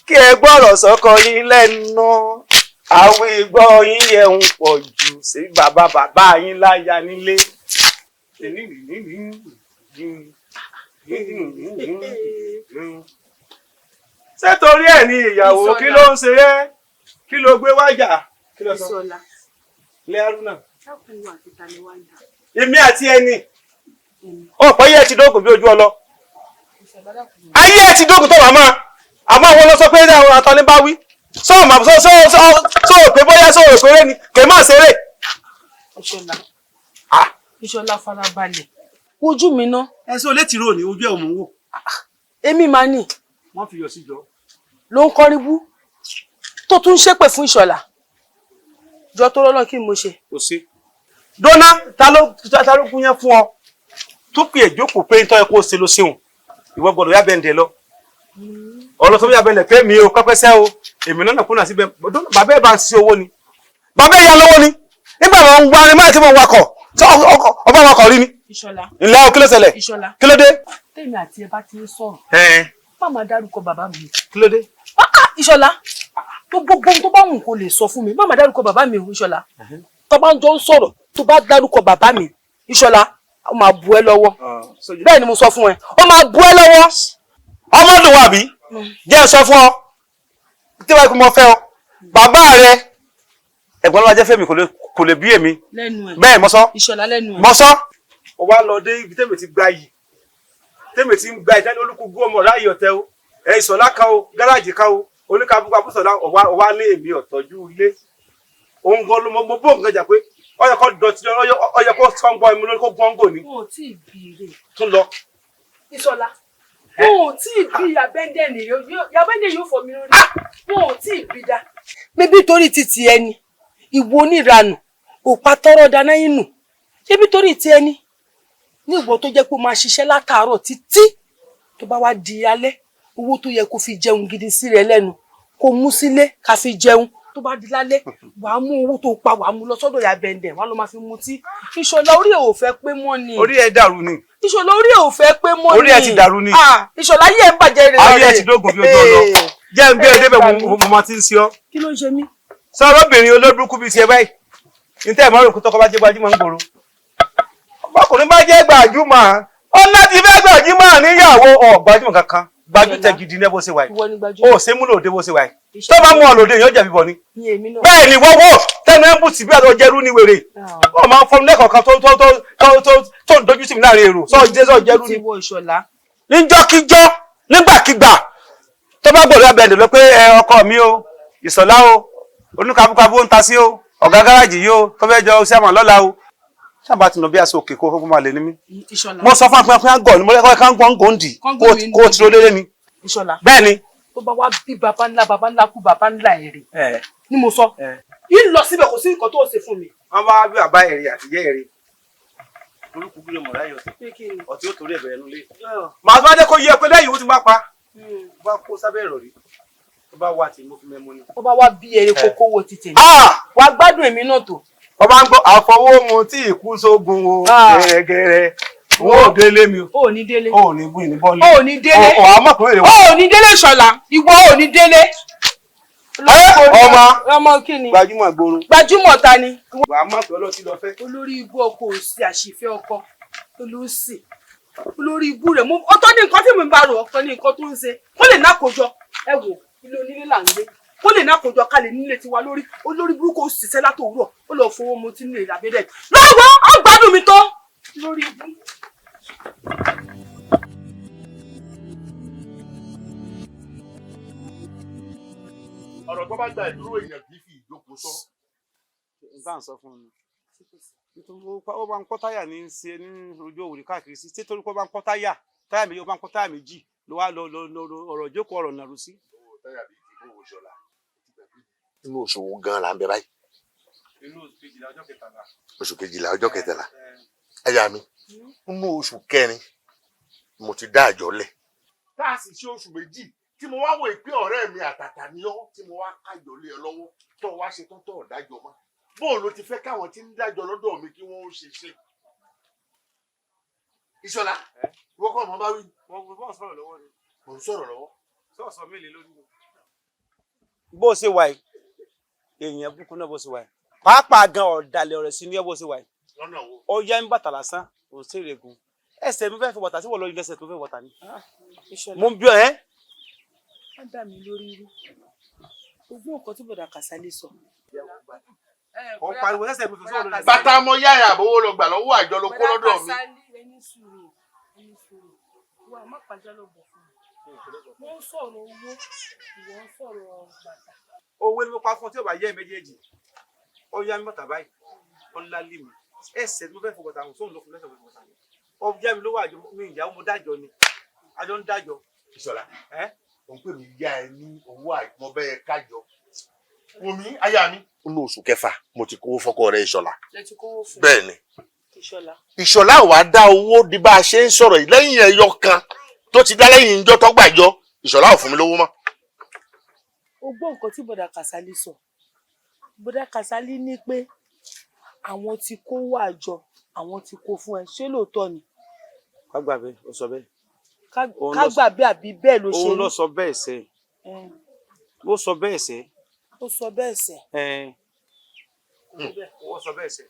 kí ẹ gbọ́rọ̀ sọ́kọ yín lẹ́nu àwọn ìgbọ́ yín yẹ ń pọ̀ jù sí bàbá yín láyà nílé. ṣé torí ẹ̀ ní ìyàwó kí ló ń ṣe é kí ló gbé wájà kí ló sọ ilé Haruna èmi àti ẹni ọ̀pọ̀ yẹ ti dógùn bí ojú ọlọ ayé ẹ ti dógùn tó wà máa àmọ́ àwọn lọ sọ pé àwọn àtọ́ni bá wí sọ pé bóyá sọ pé rẹ ni kè má ṣeré. Ìṣọ̀lá farabalẹ̀ ojú mi ná. ẹ sọ létí rò ní ojú ẹ ò mú wò. èmi máa ní. wọ́n fi yọ sí jọ. ló ń kọrin bú tó tún ṣépè fún Ìṣọ̀lá jọ tó lọ́nà kí n mo ṣe. kò sí. dọ́nà ta ló kún yẹn fún ọ tó pè é jókòó pé nítorí ẹ kó o ṣe ló ṣeun ìwọ gbọ́dọ̀ yá bẹ́ẹ̀ ń dẹ lọ. ọ̀rọ̀ tó bí abẹ́lẹ̀ pé mi ò pẹ́pẹ́sẹ́ o èmi náà kúnà síbẹ̀ bàbá ẹ̀ bá ń ṣiṣẹ́ owó ni bàbá ẹ̀ yá lọ́wọ́ ni nígbà wọn ń wá ni máa ti mọ̀ wakọ̀ ọba wakọ̀ rí ni. Ìṣọ̀lá ńlẹ́ o kí ló ṣẹlẹ̀ kí ló dé. tèmi àti ẹ bá ti ń sọ̀rọ̀ má máa dárúkọ bàbá mi. kí ló dé. Ìṣọ̀lá gbogbo tó bá wù kó lè sọ fún mi má máa dárúkọ bàbá mi o Ìṣọ̀lá tó bá ń jọ ń sọ̀rọ̀ tó bá dárúkọ bàbá mi Ìṣọ̀lá ó máa bu ẹ lọ́wọ́ bẹ́ẹ̀ ni mo sọ fún ẹ ó máa bu ẹ lọ́wọ́. ọmọdún wa bí jẹ́ sọ fún ọ tí wàá kí mo fẹ́ ọ bàbá rẹ ẹ̀gbọ́n ló wá jẹ́ fẹ́mi kò lè bí èmi bẹ́ẹ̀ mọ́sọ́ mọ́sọ́ ó wá lọ dé ibi tẹ́mi ti gba yìí tẹ́mi ti ń gba ìdáni olúkúgbó ọmọ ráyè ọ̀tẹ́ o Ìṣọ̀lá kan o gáràjì kan o oníkàbùkù àbúsọ̀lá ọ̀wá lé èmi ọ̀tọ́jú ilé òun gan ló mọ bó nǹkan jà pé ọyọ kọ dọ̀tí ọyọ kó sọ́ngbọ́n ẹmu lórí kó gbọ́ngbò ni. wọn ò tí ì bìrè. tún lọ. Ìṣọ̀lá wọn ò tí ì bí yabẹ́ndẹ̀ yabẹ́ndẹ̀ yóò fọ mi lórí wọn ò tí ì bí dá. bébí torí títí ẹni ìwọ oníranù òpá tọrọ dáná inú ṣébí torí ti ẹni ní ìwọ tó jẹ́ pé ó máa ṣiṣẹ́ látàárọ̀ títí tó bá wá di alẹ́ owó tó yẹ kó fi jẹun gidi sí rẹ lẹ́nu kó mú sílé ká fi jẹun tó bá di lálẹ́ wàá mú owó tó pa wàá mú lọ sọ́dọ̀ yabẹ́ndẹ̀ wàá lọ máa fi mutí. Ìṣọ̀lá orí ẹ̀ ò fẹ́ pé mọ́ ni. orí ẹ̀ dàrú ni. Ìṣọ̀lá orí ẹ̀ ò fẹ́ pé mọ́ ni. orí ẹ̀ ti dàrú ni. Ìṣọ̀lá yẹ̀ ń bàjẹ́ rẹ̀. ayé ẹ̀ ti dógùn bí ojú ọlọ jẹ́ ń gbé ẹ débẹ̀ mo máa ti ń ṣe ọ́. kí ló ń ṣe mí. sọ ọlọ́bìnrin olóbùkún bíi tiẹ̀ báyìí ní tẹ́ ẹ̀ mọ́ rògbò tọkọ bá jẹ́ gbajúmọ̀ ń gbòòrò. ọkùnrin bá jẹ́ gbajúmọ̀ ọ láti fẹ́ gbajúmọ̀ níyàwó ọ̀ gbajúmọ̀ kankan gbajú tẹ gidi ní bó ṣe wà yìí ó ṣe mú lòdì bó ṣe wà yìí tó bá mú ọ lòdì yóò jẹ̀bi bọ̀ ni bẹ́ẹ̀ ni wọ́wọ́ tẹnu ẹ̀ ń bù sí bí àtọ́ jẹ́rú ní wèrè wọ́n máa ń fọ́nù lẹ́kọ̀ọ́ kan tó ń dojú sí mi láàrin èrò sọ jẹ́rú ni. níjọ́kíjọ́ nígbàkigbà tó bá gbọ́dọ̀ abẹ́ẹ̀dẹ̀ lọ pé ọkọ mi o Ìṣọ̀lá o oníkàbúkàbú ń ta sí o ọ̀gá gáràjì yìí o tó fẹ́ jọ sí àmọ́ lọ́la o sábà tí mo bí aṣọ òkè kó fún máa lè ní mí. mo sọ fún apẹ́ gọ̀ ni mo lẹ́kọ̀ọ́ kan gbọ́n gòǹdì kó o ti ro dédé ni. Ìṣọ̀lá bẹ́ẹ̀ ni. tó bá wá bí baba ńlá kú baba ńlá èrè ni mo sọ yìí lọ síbẹ̀ kò sí nǹkan tó ṣe fún mi. wọ́n bá bí bàbá èrè àtìyẹ́ èrè olùkú gbúdọ̀ mọ̀ láyọ̀ ọtí ó torí ẹ̀bẹ̀rẹ̀ nulẹ̀. màá tó bá dé kó yẹ pé lẹ́yìn ó ti bá pa bá kó sábẹ́ ìrọ̀rí tó bá wà tí mo fi mẹ́mú ni. ó bá wá bí eré kókó wo ti tèmi. wàá gbádùn èmi náà tó. ọba ń gbọ́ àfọwọ́mu tí ìkú sógun o gẹ́gẹ́rẹ́ wọn ò délé mi o. ò ní délé. ò ní bú ìní bọ́ọ̀lù. ò ní délé. ò ní délé Ṣọlá ìwọ ò ní délé. ọmọ kí ni. gbajúmọ̀ gbòòrò. gbajúmọ̀ ta ni. wàá mọ̀ pé ọlọ́tí lọ fẹ́. olórí ibú ọkọ òsì àṣìfẹ́ ọkọ olóòsì olórí ibú rẹ̀ mú ọ̀tọ̀ ní nǹkan tí mo ń bá rò ọ̀tọ̀ ní nǹkan tó ń ṣe kó lè nákòjọ ẹ wò ilé onílé là ń gbé kó lè nákòjọ ká lè nílé tiwa lórí olórí burúkú òṣìṣẹ́ látòwúrọ̀ ó lọ fowó mu tí nílé ìlàbẹ́dẹ̀ lọ́wọ́ ó gbádùn mi tó lórí ibú. ọ̀rọ̀ tó bá gba ìdúró èèyàn kì í fi ìjókòó sọ. nǹkan sọ fún mi ó bá ń kọ́ táyà ní ṣe ní ojú òwúrì káàkiri sí títorí pé ó bá ń kọ́ táyà méjì ó bá ń kọ́ táyà méjì ló wá lọ ọ̀rọ̀ ìjókòó ọ̀rọ̀ nàrú sí. táyà bíi ti bó Ṣọlá inú oṣù wo gan la ń bẹ báyìí. inú oṣù kejìlá ọjọ́ kẹtàlá. oṣù kejìlá ọjọ́ kẹtàlá aya mi nínú oṣù kẹrin mo ti dá àjọ lẹ̀. tá a sì ṣe oṣù méjì tí mo wá wò pé ọ̀rẹ́ mi àtàtà ni ọ́ tí mo wá kájọ lé ẹ lọ́wọ́ tó wá ṣe tó tọ̀ dájọ́ mọ́ bóun ló ti fẹ́ káwọn tí ń dájọ́ lọ́dọ̀ mi kí wọ́n ó ṣe ṣe. Ìṣọ̀lá ìwọ kọ́ ọmọ bá wí. wọ́n bọ́ sọ̀rọ̀ lọ́wọ́ ni. mò ń sọ̀rọ̀ lọ́wọ́. sọ̀sọ̀ mélòó lórí mi. bó ṣe wà yìí èèyàn búkún náà bó ṣe wà yìí pàápàá gan ọ̀dàlẹ̀ ọ̀rẹ́ sí ní ẹ bó ṣe wà yìí. lọ́nà wo. ó yá ń bàtà lásán ò ń ṣèrè gun ẹsẹ̀ mi fẹ́ fi wọ̀tà sí wọ̀ lórí lẹ́sẹ̀ tó fẹ́ wọ̀tà ni. mo ń bí ọ ẹ́. wọ́n dà mí lórí irú ogún nǹkan tí bọ̀dà Kàsálí sọ. ó pariwo ẹsẹ̀ mi fi sọ̀rọ̀ lẹ́sẹ̀. bàtà ọmọ yáyà àbówó lọ gbà lọ́wọ́ àjọ ló kó lọ́dọ̀ mi. ẹni sùúrù wà má pàjá lọ bọ̀ fún mi wọ́n sọ̀rọ̀ owó ìwọ ń sọ̀rọ̀ bàtà. owó ni mo pa fún tí ò bá yẹ méjèèjì ó yá mi bàtà báyìí ó ń lálé mi ẹsẹ̀ tí mo fẹ́ fi wọ̀tà àwọn sóun ló fún lẹ́sẹ̀ fún wọ̀tà mi ó jẹ́ mi lówó àjọ mi ìyàwó mo dájọ́ ni àjọ ń dájọ́. Ìṣọ̀lá òun pè mí yá ẹ ní owó àìmọ bẹ́ẹ̀ kájọ omi aya mi. nínú oṣù kẹfà mo ti kówó fọ́kọ rẹ Ìṣọ̀lá. bẹ́ẹ̀ ni Ìṣọ̀lá wàá dá owó di bá a ṣe ń sọ̀rọ̀ yìí lẹ́yìn ẹyọ kan tó ti dá lẹ́yìn ìjọ tó gbàjọ Ìṣọ̀lá ò fún mi lówó mọ́. o gbọ́ nǹkan tí bọ̀dà Kàsálí sọ bọ̀dà Kàsálí ní pé àwọn tí kówó àjọ àwọn tí kó fún ẹ ṣé lóòótọ́ ni. ká gbà bẹ́ẹ̀ ó sọ bẹ́ẹ̀. ká gbà bẹ́ẹ̀ àbí bẹ́ẹ̀ ló ṣe ní. òun ló sọ bẹ́ẹ̀ sẹ́ ó sọ bẹ́ẹ̀ sẹ́. ó sọ bẹ́ẹ̀ sẹ́. ó sọ bẹ́ẹ̀ sẹ́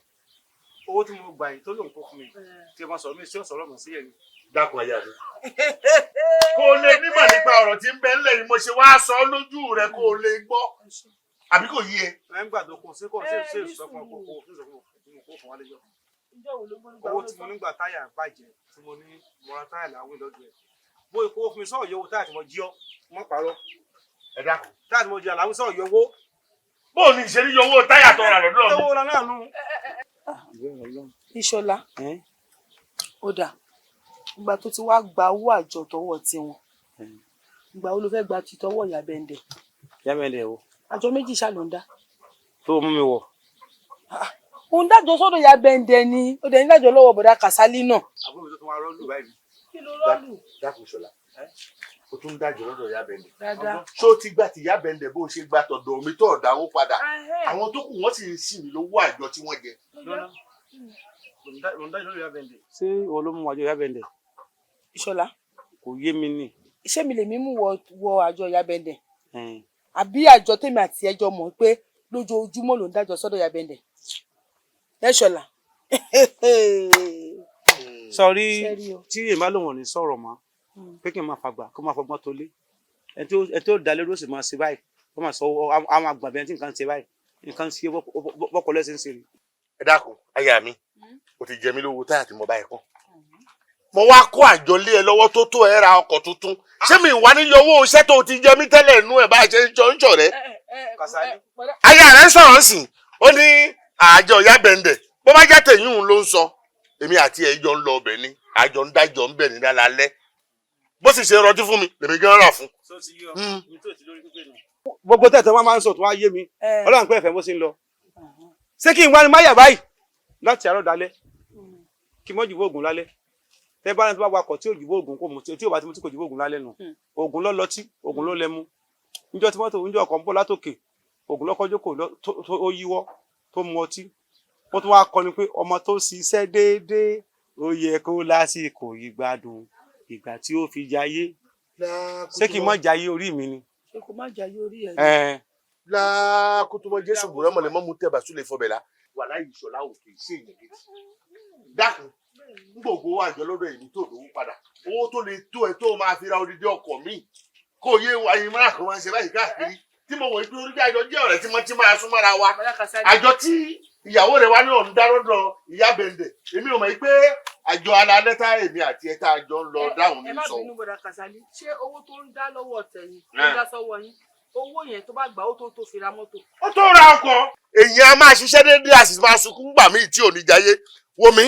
owó tí mo gbà yìí tó lóun kó fún mi tí o máa sọ̀rọ̀ mi sí ọ̀sọ̀rọ̀ mọ̀ sí ẹ̀yìn. dákun aya mi. kó o lè nímọ̀ nípa ọ̀rọ̀ tí ń bẹ ńlẹ̀ yìí mo ṣe wá sọ lójú rẹ kó o lè gbọ́ àbí kò yí ẹ. ẹ ń gbàdọ̀ kó sí kó sí ìsọfún ọkọ̀ kó sí ìsọfún ọkọ̀ kó fún wa lẹ́jọ́. owó tí mo nígbà táyà bàjẹ́ tí mo ní mo ra táyà láwìn lọ́dún ẹ̀ bó ikú fún mi sọ̀rọ̀ yòówó táyà tí mo jí ọ́ mọ́ pàrọ̀. ẹ dákun. táyà tí mo jí àláwìn sọ̀rọ̀ yòówó. bó o ní ìṣe ní yòówó táyà tó rà lọ́dọ̀ mi. owó ra náà nù. Ìṣọ̀lá ó dà ìgbà tó ti wá gba owó àjọ tọwọ́ tiwọn ìgbà wo ló fẹ́ gba ti tọwọ́ ìyá bẹ́ndẹ̀. ìyá bẹ́ndẹ̀ o. àjọ méjì ṣá ló ń dá. tó mú mi wọ̀. òun dájọ́ sọ́dọ̀ ìyá bẹ́ndẹ̀ ni ó dẹ̀ ní dájọ́ lọ́wọ́ bọ̀dá Kàsálí náà. àbúrò mi tó tún wá rọ́ọ̀lù báyìí. kí ló rọ́ọ̀lù. dákun Ṣọlá o tún ń dájọ́ lọ́dọ̀ ìyá bẹ́ndẹ̀. dáadáa. ṣó ti gbà tí ìyá bẹ́ndẹ̀ bó ṣe gbà tọ̀dọ̀ mi tó ọ̀dáwó padà àwọn tó kù wọ́n sì ń sìn mí lówó àjọ tí wọ́n jẹ. ṣé ìwọ ló mú àjọ ìyá bẹ́ndẹ̀. Ìṣọ̀lá. kò yé mi ní. iṣẹ́ mi lèmi mú wọ àjọ ìyá bẹ́ndẹ̀ àbí àjọ tèmi àti ẹjọ́ mọ̀ pé lójoojúmọ́ ló ń dájọ́ sọ́dọ̀ ìyá bẹ́ndẹ̀. ẹ Ṣọ̀lá. sọrí tí èèmá lòun ò ní sọ̀rọ̀ mọ́ pé kí n máa fagbà kó máa fọgbọ́n tó lé ẹ tó dalé ló sì máa ṣe báyìí kó máa sọ àwọn àgbà bẹ́ẹ̀ tí nǹkan ṣe báyìí nǹkan ṣe bọ́kọ lẹ́sìn ṣe rí. ẹ dákun aya mi o ti jẹ mí lówó táyà tí mo bá ẹ kọ́ mo wá kó àjọ lé ẹ lọ́wọ́ tó tó ẹ ra ọkọ̀ tuntun ṣé mi wà níyọ owó iṣẹ́ tó ti jẹ mí tẹ́lẹ̀ nú ẹ̀ bá ṣe ń jọ rẹ. aya rẹ ń sọ̀rọ̀ sí ó ní àjọ ìyá bẹ́ndẹ̀ bó bá jẹ́ tèyún ló ń sọ èmi àti ẹ̀ jọ ń lọ ọbẹ̀ ni àjọ ń dájọ́ ń bẹ̀ ní lálẹ́ bó sì ṣe rọjú fún mi lèmi gan rà fún. gbogbo tẹ̀tẹ̀ wọn máa ń sọ tó wá yé mi ọlọ́run pé ẹ̀fẹ̀ bó ṣe ń lọ ṣé kí n wá ní máyà báyìí láti àárọ̀ dalẹ́ kí n mọ́ jù bóògùn lálẹ́ tẹ́ bá ní tó bá wakọ̀ tí ò jù bóògùn kò mú tí ò bá ti mú tí kò jù bóògùn lálẹ́ nù oògùn ló lọtí oògùn ló lẹ́mu níjọ́ tí mọ́tò níjọ́ ọkọ̀ ń bọ̀ látòkè oògùn lọ́kọ́ jókòó ó yíwọ́ tó mu ọtí wọ́n tún wá kọ́ ni pé ọmọ tó ṣiṣẹ́ déédéé ó yẹ kó lásìkò ìgbádùn ìgbà tí ó fi jayé ṣé kí n má jayé orí mi ni. ṣé kò má jayé orí ẹ. lákòótọ́mọ jésù bùrọ̀ mọ̀lẹ́ mọ́ mú tẹ́ bá súlẹ̀ fọbẹ̀ la wà láyé ìṣọ̀lá òkè ṣé èyàn gidi dákun ń gbogbo àjọ lọ́dọ̀ èmi tó lówó padà owó tó lè tó ẹ tó máa fi ra odidi ọkọ̀ mi kó yé wáyé máa kó máa ṣe báyìí káàkiri tí mo wọ̀ pé orí àjọ jẹ́ ọ̀rẹ́ tí mo ti máa súnmọ́ ara wa àjọ tí ìyàwó rẹ̀ wá ní ọ̀n dá lọ́dọ̀ ìyá bẹ̀ǹdẹ̀ èmi ò mọ̀ pé àjọ alalẹ́ tá èmi àti ẹ̀ta àjọ ń lọ dáhùn ní sọ. ẹ má bínú bọ̀dà Kàsálí ṣé owó tó ń dá lọ́wọ́ tẹ̀yìn tó dá sọ́wọ́ yín owó yẹn tó bá gbà ó tó fi ra mọ́tò. ó tó ra ọkọ̀. èèyàn a máa ṣiṣẹ́ déédéé a sì máa sunkún gbà míì tí ò ní jayé wo mi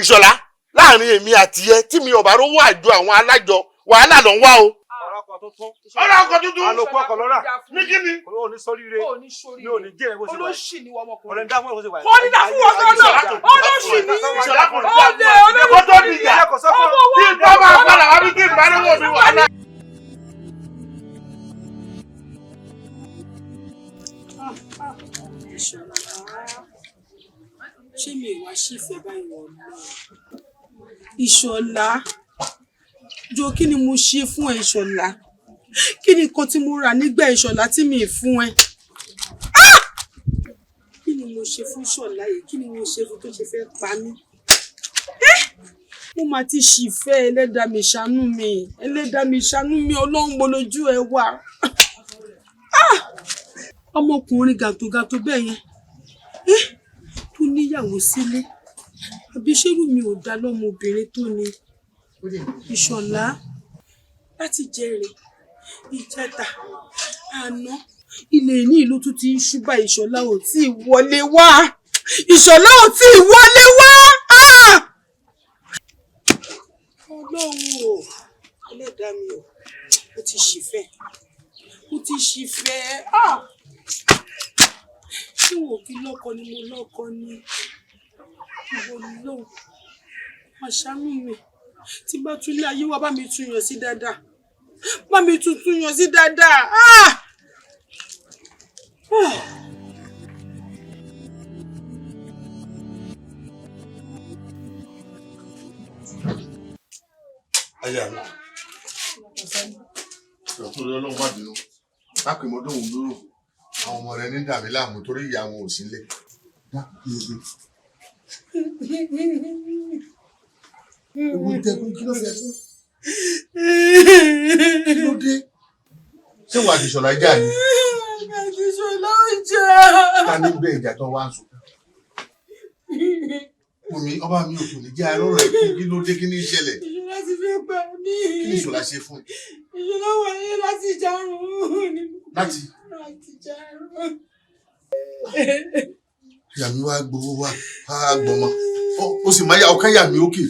Ìṣọ̀lá láàrin èmi àti ẹ tí mi ò bá rówó àjọ àwọn alájọ wàhálà ló ń wá o. ọkọ̀ tuntun. àlòkù ọkọ̀ lọ́ra ní kí ni. o ní sóríire mi ò ní jẹ́ ẹ bó ṣe wà. olóṣì ni wọ́n mọ̀kùnrin. ọ̀rẹ́ ń dá fún ẹ bó ṣe wà. kò ní dá fún wọn sọ́nà olóṣì ni. Ìṣọ̀lá kò ní dá fún ẹ kó tó dìjà tí ìgbà máa padà wá bí kí ìgbà ní wò mí wàhálà. ṣé mi ìwà ṣìfẹ́ báyìí wọ̀ lọ Ìṣọ̀lá jọ kí ni mo ṣe fún ẹ Ìṣọ̀lá kí ni nǹkan tí mo rà nígbà Ìṣọ̀lá tí mi ì fún ẹ kí ni mo ṣe fún Ìṣọ̀lá yìí kí ni mo ṣe fún tó ṣe fẹ́ pa mí mo máa ti ṣìfẹ́ ẹlẹ́dàá mi ṣàánú mi Ọlọ́run mo lójú ẹ wà ọmọkùnrin gàtògàtò bẹ́ẹ̀ yẹn tó níyàwó sílé àbí ṣérù mi ò dá lọ́mọbìnrin tó ní Ìṣọ̀lá láti jẹrè ìjẹta àná ilé ní ìlú tún ti ń ṣúbà Ìṣọ̀lá ò tí ì wọlé wá Ọlọ́run o ẹlẹ́dàá mi o ó ti ṣìfẹ́ ṣé wò kí lọ́kọ ni mo lọ́kọ ni ìwọ lóhùn àṣàánú mi tí bá tún lé ayé wa bá mi tún yàn sí dáadáa Aya mi ọ̀tún lé Ọlọ́run má bínú lápè mọ́dún òun dúró àwọn ọmọ rẹ ní dàmí láàmú torí ìyá wọn ò sílé. ewu tẹkun kí ló fẹ́ fún kí ló dé ṣé wàá ti Ṣọlá jà ni. ta ní bẹ́ẹ̀ ìjà tó wá ń sùn. omi ọba mi ò kò ní jẹ́ arọ́ rẹ̀ kí ló dé kí ní ìṣẹ̀lẹ̀. Ìṣọ̀lá ti fẹ́ gbà mí. kí ni Ìṣọ̀lá ṣe fún ẹ. Ìṣọ̀lá wáyé láti jarun. láti jarun. ìyá mi wá gbowó wá gbọmọ ó sì máa yà ọkàn yà mí òkè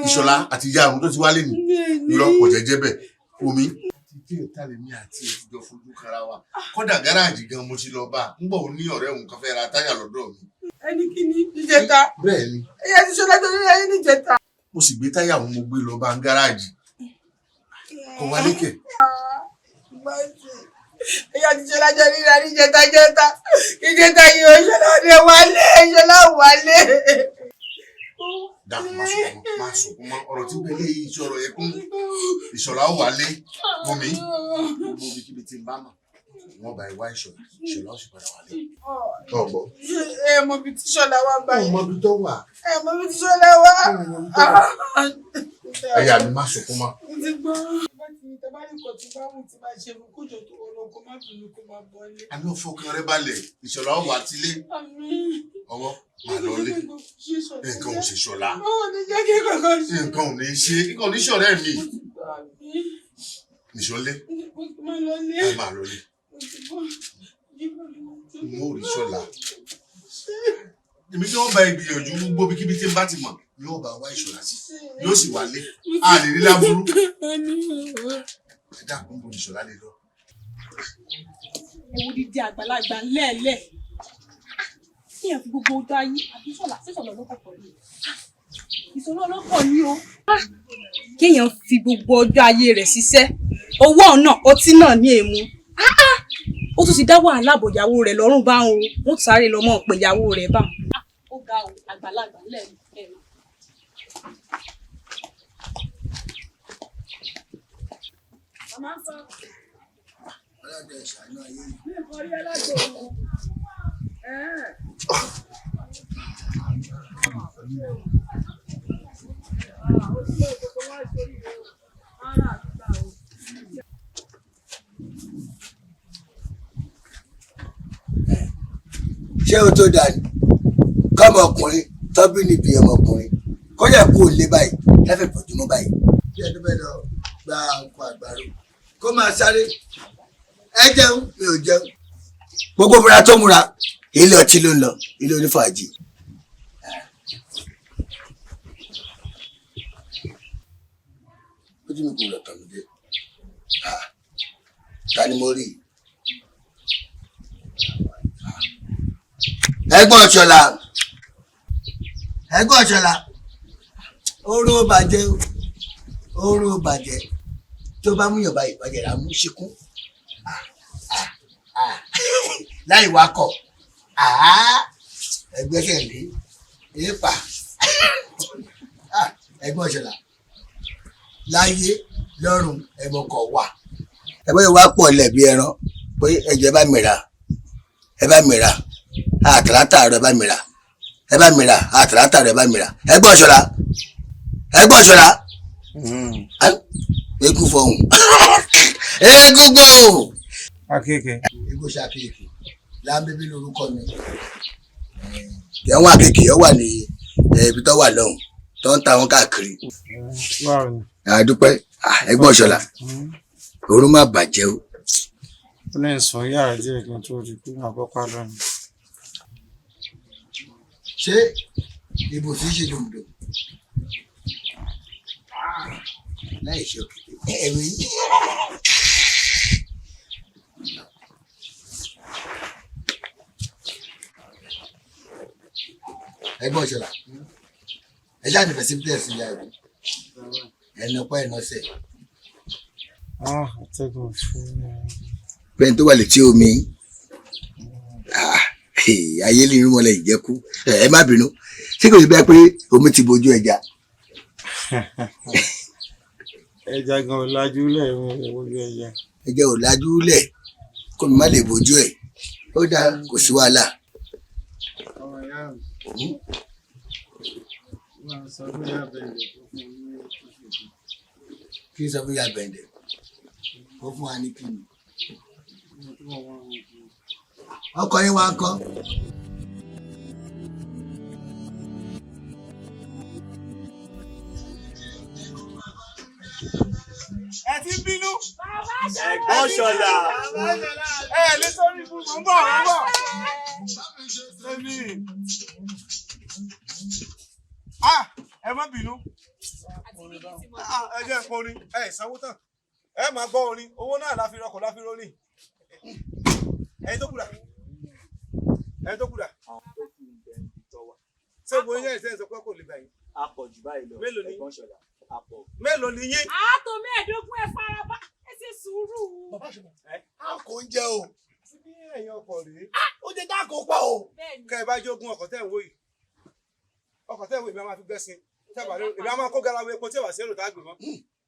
Ìṣọ̀lá àti ìyá àwọn tó ti wálé ní ìrọ́pọ̀ jẹ́jẹ́ bẹ́ẹ̀ omi. tí ìtàlẹ̀ mi àti ìtìjọ fojú kara wa kódà gáràjì gan mo ti lọ bá ń bọ̀ ní ọ̀rẹ́ òun kan fẹ́ ra táyà lọ́dọ̀ mi. ẹni kí ni ìjẹta. bẹ́ẹ̀ ni. ẹyẹ ti Ṣọlá tó ní ẹyẹ ní ìjẹta. mo sì gbé táyà òun mo gbé lọ bá ń gáràjì kò wálé kẹ̀. ẹyẹ ti Ṣọlá jọ ríra ní ìjẹta yìí ó Ṣọlá wálé. dákun má sọkún mọ́ ọ̀rọ̀ tí bẹ́ẹ̀ yìí sọ̀rọ̀ yẹ kún Ìṣọ̀lá ó wálé mọ́ mi gbogbo ibikíbi tí ń bá mọ̀ wọ́n bá ìwá Ìṣọ̀lá ó sì padà wálé. ọ̀gbọ́. ẹ mọ ibi tí Ṣọlá wá báyìí. ọmọ ibi tó wà. ẹ mọ ibi tí Ṣọlá wá. ẹ̀yà mi má sọkún mọ́. ti gbọ́. bá ti ní tabali kò tí bá wù tí bá ṣe fún kójọ tó ọlọ́kọ má bínú kó má bọ́lé. a ní ọ̀fọ̀kàn rẹ balẹ̀ Ìṣọ̀lá ó wà tílé ọwọ́ màá lọ lé nǹkan ò ṣe Ṣọlá nǹkan ò ní ṣe nǹkan ò ní ṣọ̀rẹ́ mi nìṣọlé ẹ máa lọ lé mo rí Ṣọlá èmi tí wọ́n bá ìgbìyànjú gbogbo ibikíbi tí n bá ti mọ̀ yóò bá wá Ìṣọ̀lá sí yóò sì wálé a lè rí láburú ẹ dákun bó Ìṣọ̀lá lè lọ. ewu dídí àgbàlagbà ńlẹ̀ẹ́lẹ̀ kíyàn fi gbogbo ọjọ́ ayé àbí sísọ̀lá ló kọ̀kọ̀ ní ìṣòro ọlọ́pọ̀ ní o. Kéèyàn fi gbogbo ọjọ́ ayé rẹ̀ ṣiṣẹ́ owó náà ọtí náà ní èmu ó tún ti dá wàhálà bò ìyàwó rẹ̀ lọ́rùn bá wọn o wọ́n sáré lọ mọ̀ pé ìyàwó rẹ̀ bá wọn. Ó ga o àgbàlagbà lẹ́nu. Màmá ń sọ. Ọlọ́dẹ ìṣàánú ayé mi. Mi kò rí ẹlẹ́gbẹ̀ẹ́ òun. Ṣé o tó dà ní kọ́mọkùnrin tọ́bí níbi ọmọkùnrin kó yẹ kó lé báyìí láfẹ̀ pọ̀jùmọ́ báyìí. Bí ẹni bẹ́ẹ̀ lọ gba nǹkan àgbàro kó máa sáré ẹ jẹun mi ò jẹun. Gbogbo múra tó múra ilé ọtí ló ń lọ ilé onífàájì. Ojú mi kò lọ tàn mí dé. Ta ni mo rí? Ẹ̀gbọ́n Ṣọlá oorun ó bàjẹ́ tó bá mú yàn báyìí bàjẹ́ rà mú síkún láì wakọ̀ ẹgbẹ́sẹ̀ lé èèpà ẹ̀gbọ́n Ṣọlá láyé lọ́rùn ẹ̀mọkọ̀ wà. Ẹ̀gbọ́n yìí wá pọ̀ lẹ̀ bí ẹran pé ẹ̀jẹ̀ bá mìíràn àtàlátà rẹ bá mìíràn àtàlátà rẹ bá mìíràn. Ẹ̀gbọ́n Ṣọlá eégún fọhùn eégún gbọhùn. Akeke. Eégún ṣàkíyèsí láńbébí lórúkọ mi. Ẹ̀wọ̀n àkèké yọ wà ní ibi tó wà lọ́hùn tó ń ta wọn káàkiri. Àdúpẹ́ Ẹ̀gbọ́n Ṣọlá òórùn má bàjẹ́ o. Ó lè sọ yàrá díẹ̀ kí n tó di pé àbọ́pá lọ́nà. Ṣé ibùsùn ṣe dòdò? Láì ṣe ẹ̀rí. Ẹ̀gbọ́n Ṣọlá ẹ ṣáà nífẹ̀ẹ́ sí bílẹ̀ sí ìyá rẹ̀ ẹnu ọpẹ́ ẹnu ọsẹ̀. Àtẹ̀gùn fún mi. Pẹ́ẹ́n tó wà létí omi ayé lè rún mọ́lẹ̀ ìjẹ́kú ẹ má bínú ṣé kò sí bẹ́ẹ̀ pé omi ti bojú ẹja. Ẹja gan ò lajú lẹ̀ ojú ẹja. Ẹja ò lajú lẹ̀ kó mi má lè bojú ẹ̀ ó dáa kò sí wàhálà. Ọmọ ìyá mi máa sọ fún ìyá bẹ̀rẹ̀ fún mi ní oṣù. Kí n sọ fún ìyá bẹ̀rẹ̀ ó fún wa ní kí ni. Ọkọ yín wá ń kọ́. Ẹ ti bínú. Ẹ̀gbọ́n Ṣọlá. Ẹ lè sórí ibú mọ̀ ń bọ̀. Ẹ má bínú. Ẹ jẹ́ nǹkan orin. Ẹ sanwó tán. Ẹ máa gbọ́ orin. Owó náà la fi rọkọ̀ la fi rọrin. Ẹyin tó kúrà. Ṣé gbogbo yín ẹ̀sẹ̀ sọ pé kò lè gbà yín? A pọ̀ jù báyìí lọ. Mélòó ni? Ẹ̀gbọ́n Ṣọlá. A pọ̀. Mélòó ni yín? Àátò 15 ẹ faraba ẹ ṣe sùúrù. A kò ń jẹ o. Sí bí ẹ̀yin ọkọ̀ rèé. Ó jẹ tá kò pọ̀ o. Kẹ́ ẹ bá jogún ọkọ̀ tẹ̀ ń wò yìí. Ọkọ̀ tẹ̀ ń wò yìí bí a máa fi gbẹ́sìn. Ìbí a máa kó garawo epo tí ò bá sí èrò tá a gbé mọ́.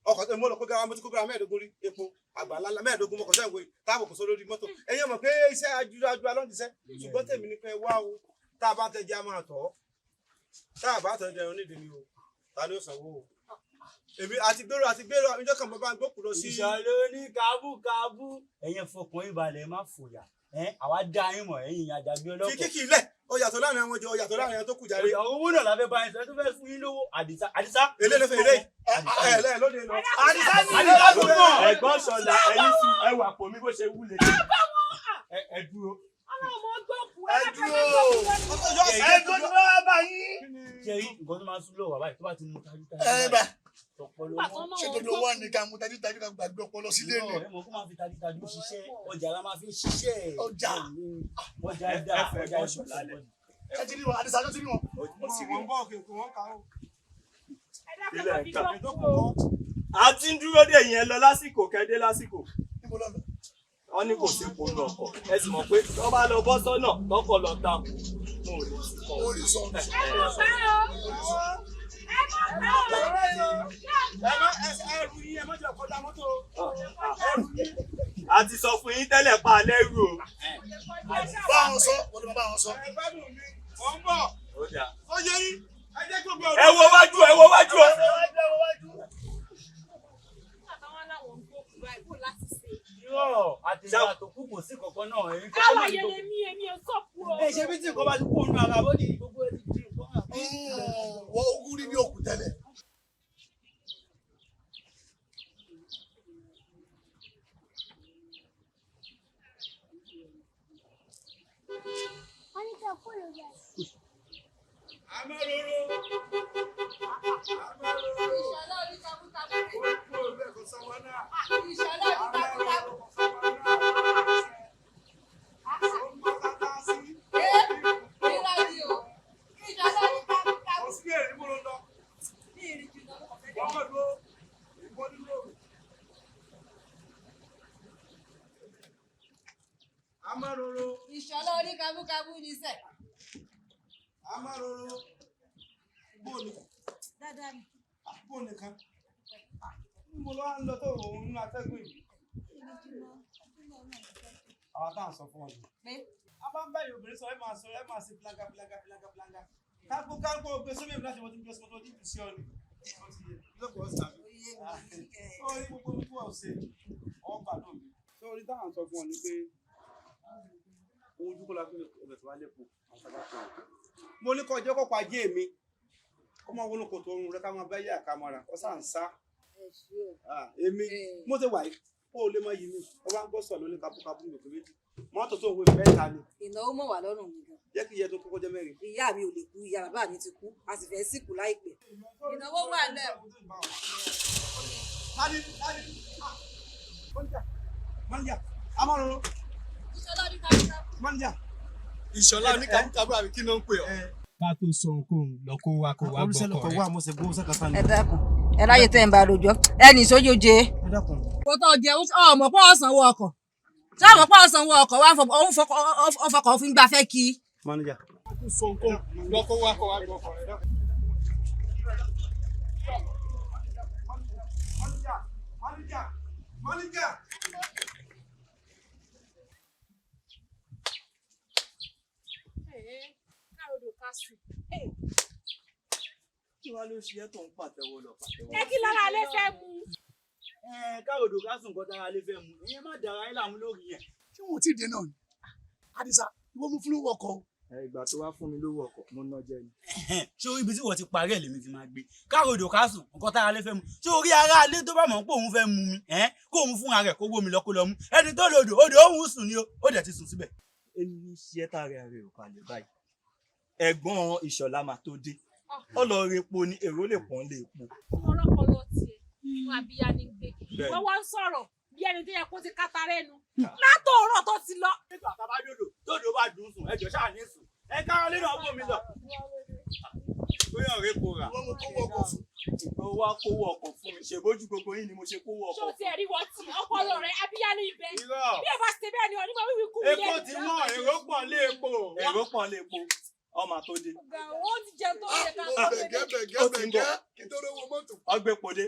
Ọkọ̀ tẹ̀ mo lọ kó garawo mo ti kó garawo 15 rí epo àgbàlá 15 mọ́kọ̀ tẹ̀ ń wò yìí táàbò kò sọ lórí mọ́tò. Ẹ̀yin mọ̀ pé iṣẹ́ ajúra lọ́dìṣẹ́ ṣùgbọ́n tèmi ní pé wá o tá a bá tẹ jẹ́ a máa tọ̀ ọ́. Tá a bá tẹ̀ jẹ́ onídìí ni o ta ni ó sanwó o. Èmi àti gbèrò ìjọ kan bàbá gbókù lọ sí. Ìṣòro ní kábúkábú ẹ̀yin fọkàn yín balẹ̀ má fòyà àwa dá yín mọ̀ ẹ̀yin àjàgbé ọlọ́pàá. Fi kíkì ilẹ̀ ó yàtọ̀ láàrin àwọn jọ ó yàtọ̀ láàrin àwọn tó kù jáde. Owó náà lábẹ́ báyìí sọ ẹ tó fẹ́ fún yín lówó Àdìsá. Èlé ló fẹ́ èlé ẹ̀ lóde lọ. Àdìsá tó mọ̀. Ẹ̀gbọ́n Ṣọlá ẹni sùn ẹwà pò mí bó ṣe wúlẹ̀. Ẹ dúró. Ẹ dúró. Ẹ dúró bá yín. Ṣé nǹkan tó máa ń sún lọ́wọ́ báyìí tó bá ti mú tájú tájú. ṣé gbogbo wa ní ká mú tajútajú ká gbàgbé ọpọlọ sílé ni. ẹ mọ̀ kó máa fi tajútajú ṣiṣẹ́ ọjà la máa fi ṣiṣẹ́. ọjà dá ọjà ìṣọ̀lá lẹ̀. ẹ ti rí wọn àdìsá ló ti rí wọn. wọ́n bọ̀ kí wọ́n kà ó. a ti ń dúró dè yẹn lọ lásìkò kẹ́dé lásìkò. níbo lọ lọ. wọ́n ní kò sí ìpolú ọkọ̀ ẹ sì mọ̀ pé tó bá lọ bọ́ sọ́nà tọkọ̀ lọ ta mo ò lè sí kọ́. orí sọ. a ti sọ fún yín tẹ́lẹ̀ pa lẹ́rù o. bá wọn sọ wọ́n ló máa bá wọn sọ. ẹ wo wájú ẹ wo wájú o. àti ìyá tó kú kò sí kankan náà. àwọn ayẹyẹ mi èmi ò sọ kú o. ẹ ṣe bí tí nǹkan bá ti kú òun ara bó di gbogbo ẹ ti di nǹkan. wọ́n ogún rí ní òkú tẹ́lẹ̀. Ìṣọ̀lá orí kabúkabú ní sẹ̀. Amáròrò bóòlù. Dáadáa ni. Bóòlù kan. Mo lọ ń lọ tó òun nínú atẹ́gùn yìí. Àwọn táwọn sọ fún ọ yìí. A bá ń bá obìnrin sọ ẹ máa ṣe planga. Kágbó gbé sómi ìbílẹ̀ àti wọ́n ti gbé sọ́mọ́ tó dìbò sí ọ ni. Lọ́pọ̀ ọ̀sán. Sọ́ọ́rí gbogbo nípò ọ̀sẹ̀ ọgbà náà mi. Sọ́ọ́rí táwọn sọ fún ọ ni pé ojú kó la fi ọbẹ̀ tó wá lẹ́kọ̀ọ́ mo ní kọjọ́ kọ́ pàjé mi kó máa wọnú kòtò ọrùn rẹ ká máa bẹ́ yà kámọ́ra ọ sáà ń sá èmi mo ti wà yìí kó o lè má yí mi ọ bá ń gbọ́ sọ̀ lóní kábúkábú lòkè méjì mọ́tò tó ń wo mẹ́ta ni. ìnáwó mọ̀ wá lọ́rùn mi gan. jẹ́ kí iye tó kọ́kọ́ jẹ́ mẹ́rin. ìyá mi ò lè kú ìyá bàbá mi ti kú a sì fẹ́ sìnkú láìpẹ́. ìnáwó wà lẹ̀. mọ́níjà Amáròrò. Mọ́níjà. Ìṣọ̀lá oníkàbúkàbú àbí kí ló ń pè ọ́. ká tó sọ nǹkan lọ kó wa gbọ́kọ̀ rẹ. olùsẹ̀lẹ̀kọ̀ wà mo ṣe gbó sẹ́kàtà ni. ẹ dákun ẹ láyé tẹ́ ń bá rojọ́ ẹ ní sójú jẹ. ẹ dákun. kò tó jẹ ọmọ pọ́ ọ̀sánwó ọkọ̀ tí ọmọ pọ́ ọ̀sánwó ọkọ̀ wá ọfọkọ̀ òfin gbafẹ́ kí. Mọ́níjà. ká tó sọ nǹkan lọ kó wa gbọ́kọ̀ rẹ. Mọ́níjà. kí wàá ló ṣe é tó ń pàtẹ́wọ́ lọ pàtẹ́wọ́. ẹ kí lára alẹ́ fẹ́ mu. káàròdò ká sùn nǹkan tára lè fẹ́ mu ìyẹn má dára ẹ láàmú lórí yẹn. ṣé wọn ò tí ì dé náà ni àdìsá ìwọ mú fún lówó ọkọ o. ìgbà tó wá fún mi lówó ọkọ̀ mo ná jẹ ni. ṣé orí ibi tí wọ́n ti parí ẹ̀ lèmi ti máa gbé káàròdò ká sùn nǹkan tára lè fẹ́ mu ṣé orí ara alẹ́ tó bá mọ̀ pé òun fẹ́ mu mi kó òun fúnra rẹ̀ kó wó mi lọ kó lọ mú ẹni tó lòdò odò òun sùn ni ó dẹ̀ ti sùn síbẹ̀. èmi ní ṣe é tààrẹ rẹ ò balẹ̀ báyìí ẹ̀gbọ́n Ìṣọ̀lá máa tó dé ọlọ́ọ̀rẹ́ epo ni èrò lè pọ́n lé epo. ọmọ ọlọ́pọlọ tiẹ̀ wọn àbíyá ní gbé wọ́n wá ń sọ̀rọ̀ bí ẹni tó yẹ kó ti kátà rẹ́nu látòórọ̀ tó ti lọ. nígbà tá a bá dòdò bá dùn sùn ẹjọ́ ṣáà ní sùn ẹ káwọn lé náà bòmí lọ. bóyá ọ̀rẹ́ kò rà wọ́n mú kówó ọkọ̀ fún. ó wá kówó ọkọ̀ fún mi ṣèbójú gbogbo yín ni mo ṣe kówó ọkọ̀ ṣó fún. ti ẹ̀rí wọ́n ti ọpọlọ rẹ̀ abíyá ní ibẹ̀ irọ́ bí ẹ bá ṣe bẹ́ẹ̀ ni onímọ̀ wíwí kú epo ti mọ́ èrò pọ̀ lé epo ọmọ tó dé. ó ti jẹ tó yẹ ká ó bẹ̀gẹ́ kí tó lówó mọ́tò. ọgbẹ́ pòde.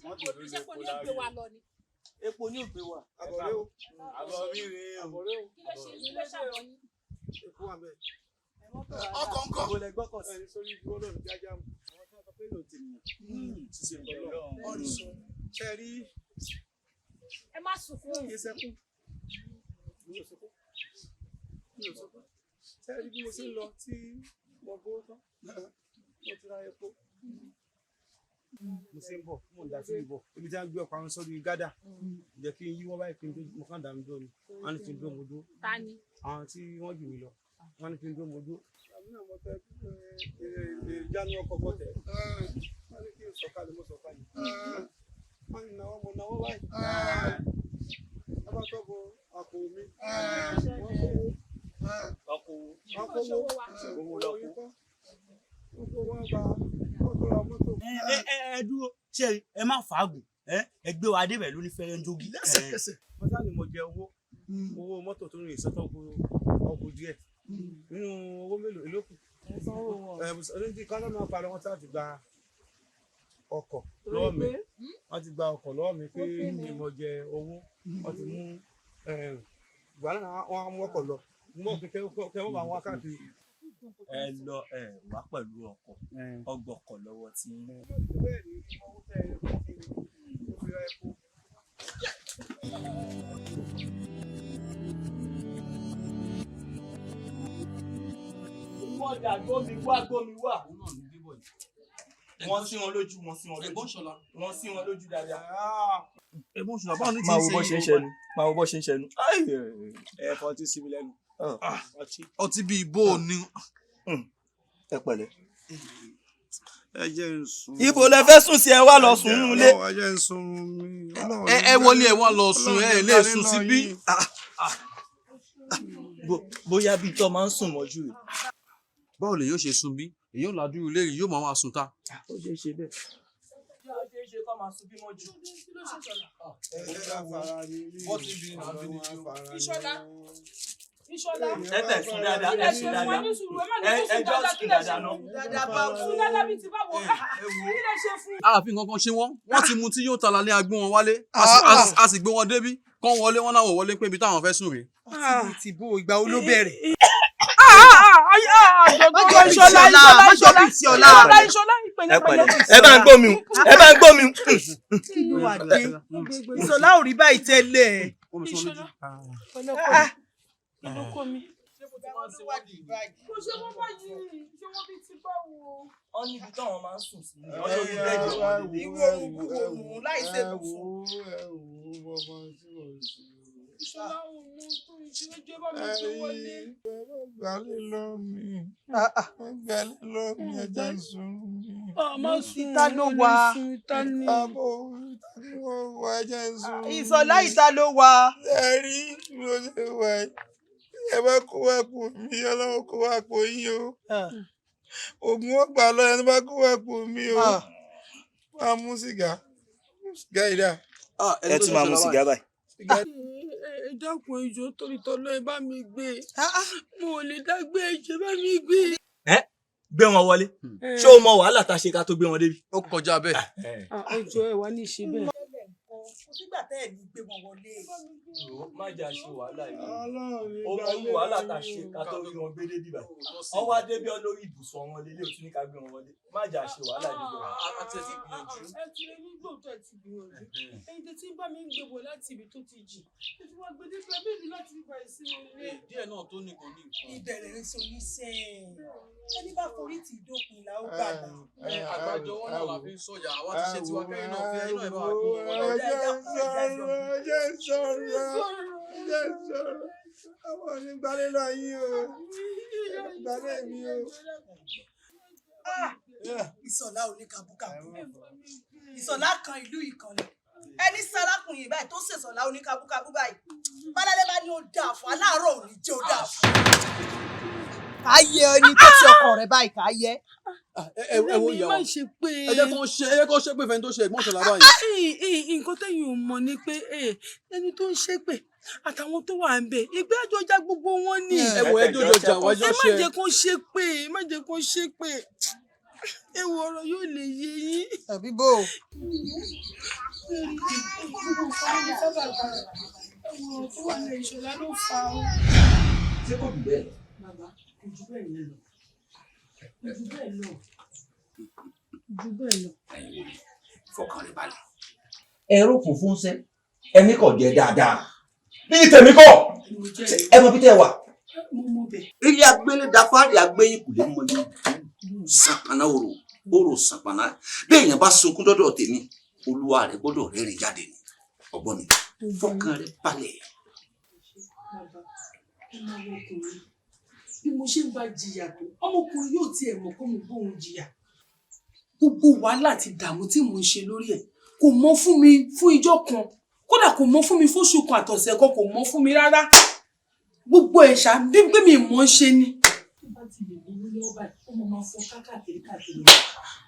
mọ́tò ní sẹ́kọ̀ọ́ ní ògbé wa lọ ni. epo ní ògbé wa. àbọ̀rẹ́ o. àbọ̀rí rèé o. kí ló ṣe ilé ṣàwọn yín. Èkó wà bẹ́ẹ̀. ọkọ̀ ńkọ́. mo lè gbọ́kọ̀ sí. ẹni sórí ìdúró lọ́rùn jájá mu. àwọn tí wọ́n sọ pé yóò ti nìyẹn. ṣíṣe ìbọ̀lọ́. ṣe rí. ẹ má sunkún. iye sẹ́kún. mi ò sọkún. ṣe rí bí mo ṣe ń lọ tí mo gbó tán mo ti ra epo. mo ṣe ń bọ̀ mo ń dá sí ìbọ̀ ibi tí wọ́n gbé ọkọ̀ àwọn sórí gádà jẹ́ kí n yíwọ́ báyìí kí n tó mo kàn dá mi dúró ni wọ́n ní kí n dúró mo dúró. ta ni. àwọn tí wọ́n jù mí lọ wọ́n ní kí n dúró mo dúró àmì náà mo tẹ ìjánu ọkọ̀ bọ́tẹ̀ wọ́n ní kí n sọ̀kalẹ̀ mo sọ̀kalẹ̀ wọ́n ní náwó mo náwó báyìí abátọ́ bo àpò mi ẹ dúró ṣe ẹ má fàágùn ẹ gbé wa débẹ̀ lóní fẹ́rẹ́ ń jogi. lẹ́sẹ̀kẹsẹ̀ wọ́n sá ni mo jẹ owó mọ́tò tó rìn ìsọ́tọ̀ ọkọ̀ díẹ̀ nínú owó mélòó ìlókù onídìí kan náà parí wọn tá ti gba ọkọ̀ lọ́wọ́ mi wọ́n ti gba ọkọ̀ lọ́wọ́ mi pé mo jẹ owó wọ́n ti mú ìgbà náà wọ́n á mú ọkọ̀ lọ mo kẹ́ wọ́n bá wọn káàkiri. ẹ lọ wá pẹ̀lú ọkọ̀ ọgbọ̀kọ̀ lọ́wọ́ tí. Mọ́dà gbómi wá. Wọ́n sí wọn lójú, wọ́n sí wọn lójú dáadáa. Ẹ̀gbọ́n Ṣọlá báwo ni tí ń ṣe yìí? Máa wo bó ṣe ń ṣẹnu. Ẹ̀ẹ̀kan tí síbi lẹ́nu. Ọtí bíi bó o ní. Ẹ pẹ̀lẹ́. Ẹ jẹ́ n sùn. Ibo lẹ fẹ́ sùn sí ẹ wá lọ sùn nínú ilé. Ẹ jẹ́ n sùn mi. Ẹ wọlé ẹ wá lọ sùn ẹ lè sùn síbí. Bóyá bíi tó máa ń sùn mọ́jú rẹ̀. Báwo lè yóò ṣe sùn bí? Èyí ò lajú ilé yìí yóò máa wá sùn ta. Ó ṣeé ṣe bẹ́ẹ̀. Ó ṣeé ṣe kó máa sùn bí mọ́jú. Ìṣọ̀lá. Ẹ tẹ̀ sùn dáadáa, ẹ sùn dáadáa. Ẹ jọ sùn dáadáa náà. Sùn dáadáa bíi ti báwo? Kí lè ṣe fún? Ààfin kankan ṣe wọ́n ti mu tí yóò ta lálẹ́ agbé wọn wálé a sì gbé wọn débí kán wọlé wọn náà wọlé pé ibi táwọn fẹ́ sùn rèé. Ti bó ìgbà wo ló bẹ̀rẹ̀? Ẹ bá ń gbómi. Ìṣọ̀lá ò rí báyìí tẹ́lẹ̀. Olóko mi. Kò ṣe wọ́n báyìí, ṣé wọ́n bí ti bá wo? Wọ́n níbi táwọn máa ń sùn sí. Ọlọ́run bẹ́ẹ̀jẹ̀ wọn lè. Ìwọ òògùn láì ṣe bùfún. Ìṣọ̀lá òun tó ìṣẹ́jọ́ bá mi tó wọlé. Gbálẹ̀ lọ mi. Gbálẹ̀ lọ mi ẹja sùn mi. Ọmọ sùn ìta ló wà. Àbò wà ẹja sùn. Ìṣọ̀lá ìta ló wà. Ẹ rí ló ṣe wà yìí. Ẹ bá kó wá pò mí, Ọlọ́run kó wá pò yín o. Ògùn ó gbà lọ ẹni bá kó wá pò mí o. Máa mú sìgá. Sìgá yìí dà. Ẹ tún máa mú sìgá báyìí. Ẹ dákun ìjọ torí tọ́lọ́ ẹ bá mi gbé. Mo ò lè dá gbé ẹ̀jẹ̀ bá mi gbé. Gbé wọn wọlé. Ṣé o mọ wàhálà tá a ṣe ká tó gbé wọn débi? Ó kọjá bẹ́ẹ̀. Ọjọ́ ẹ wá ní ìṣe bẹ́ẹ̀. Kò sígbà tẹ́ ẹ̀ ní gbé wọn wọlé. Má jà ṣe wàhálà yìí. Ó mọ irú wàhálà tá a ṣe ká tó rí wọn gbé débi báyìí. Wọ́n wá débi olórí ibùsùn wọn lélẹ̀ òtún ní ká gbé wọn wọlé. Má jà ṣe wàhálà yìí. Ẹ ti lè ní gbòòtọ́ ẹ ti gbìyànjú. Ẹyin tẹ́tí ń bá mi ń gbé bọ̀ láti ibi tó ti jì. Ẹ ti wá gbé dé pé bẹ́ẹ̀ ni láti fi bàyìí sí ilé. Díẹ̀ náà tó ní kò ní nǹkan. Ìbẹ̀rẹ̀ ń sọ ní sẹ́yìn. Ẹni bá forí tì í dópin là ó gbàgbà. Àgbàjọ wọn náà la fi ń sọ̀yà àwa ti ṣe tiwa kẹ́yìn náà fi ẹ̀yin náà ẹ bá wà gbé wọn wọlé. Jẹ́ sọ̀rọ̀. Àwọn onígbàlẹ̀ lọ yín o. Gbàlẹ̀ mi o. Ìṣọ̀lá oníkabúkabú. Ìṣọ̀lá kan ìlú ìkànnì. Ẹni sárákùnrin báyìí tó ṣèṣọ̀lá oníkabúkabú báyìí. Bálálẹ́ bá ní ó dáa fún aláàárọ̀ òní jẹ́ ó dáa fún. Ká yẹ ẹni tó ti ọkọ rẹ̀ báyìí ká yẹ. Ẹ wo ìyàwó. Ẹ jẹ́ kó ṣe pé fẹ́ni tó ṣe ẹ̀gbọ́n Ṣọlá báyìí. Nǹkan tẹ́yìn ò mọ̀ ni pé ẹni tó ń ṣépè àtàwọn tó wà ń bẹ̀ ìgbé àjọjà gbogbo wọn ni. Ẹ wo ẹjọ́ jọjà wájú ṣe. Ẹ má jẹ́ kó ṣépè, má jẹ́ kó ṣépè. Ẹ wo ọ̀rọ̀ yóò lè yé yín. Àbí bò. Tó wà ní Ìṣọ̀lá ló fà á. Ṣé kò dùn bẹ́ẹ̀? Bàbá, kò jù bẹ́ẹ̀ lọ. Kò jù bẹ́ẹ̀ lọ. Kò jù bẹ́ẹ̀ lọ. Fọkàn rẹ balẹ̀. Ẹ̀rọ funfun ṣẹ́, ẹni kò jẹ dáadáa. Bí tèmi kọ̀, ẹ mọ bí tẹ́ wà. Ilé agbélé dafárí agbéyìn kò lè mọ ní sàpànà òrò sàpànà. Bí èèyàn bá sunkún dọ́dọ̀ tèmi, olúwa rẹ̀ gbọ́dọ̀ rẹ́rìn jáde ni. Ọgbọ́n mi, fọkàn rẹ balẹ̀. bí mo ṣe ń bá jìyà tó ọmọkùnrin yóò tiẹ̀ mọ̀ kó mo bóun jìyà gbogbo wàhálà àti ìdààmú tí mò ń ṣe lórí ẹ̀ kò mọ fún mi fún ijọ́ kan kódà kò mọ fún mi fóṣù kan àtọ̀sẹ̀ kan kò mọ fún mi rárá gbogbo ẹ̀ṣà bí pé mi mọ̀ ń ṣe ni. tó bá ti lè lówó lọ́wọ́ báyìí ó máa fọ káàkiri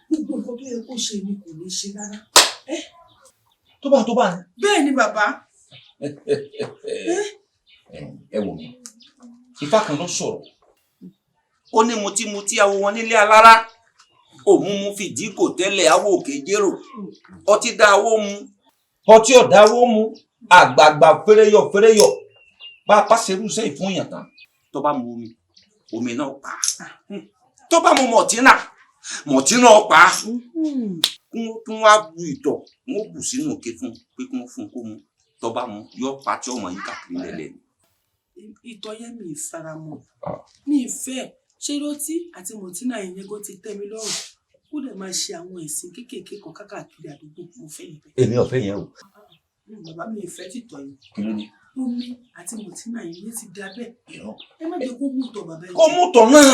gbogbo nǹkan tó yẹ kó ṣe ni kò ní ṣe rárá. tó bá ní. bẹ́ẹ̀ ni bàbá. ẹ wò mí ifá kan ló sọ̀rọ̀ ó ní mutí awo wọn nílé alára òmùmú fìdí kò tẹ́lẹ̀ awo òkè jérò ọtí dá awó mu ọtí ọ̀dá awó mu àgbààgbà fẹ́rẹ́yọ̀ bá a pàṣẹrú sẹ́yìn fún yàn tán tó bá mu omi náà pa tó bá mu mọ̀tínà pa kún wá bu ìtọ̀ wọn bù sínú òkè fún pé kí wọ́n fún kó mu tó bá mu yọ pa tí ọmọ yìí kàkiri lẹ́lẹ̀ ni. ìtọ̀ yẹn mi ì fara mọ́ mi ì fẹ́ ṣé rọtí àti mọ̀tínà yẹn kó ti tẹ́ mi lọ́rùn kó dẹ̀ máa ṣe àwọn ẹ̀sìn kéékèèké kan káàkiri àdúgbò mo fẹ́ yẹn. èmi ò fẹ́ yẹn o. bàbá mi ì fẹ́ tìtọ̀ yìí. kí ló dé. omi àti mọ̀tínà yẹn ti da bẹ́ẹ̀. ẹ má jẹ́ kó mú tọ̀ bàbá yẹn. kó mú tọ̀ náà.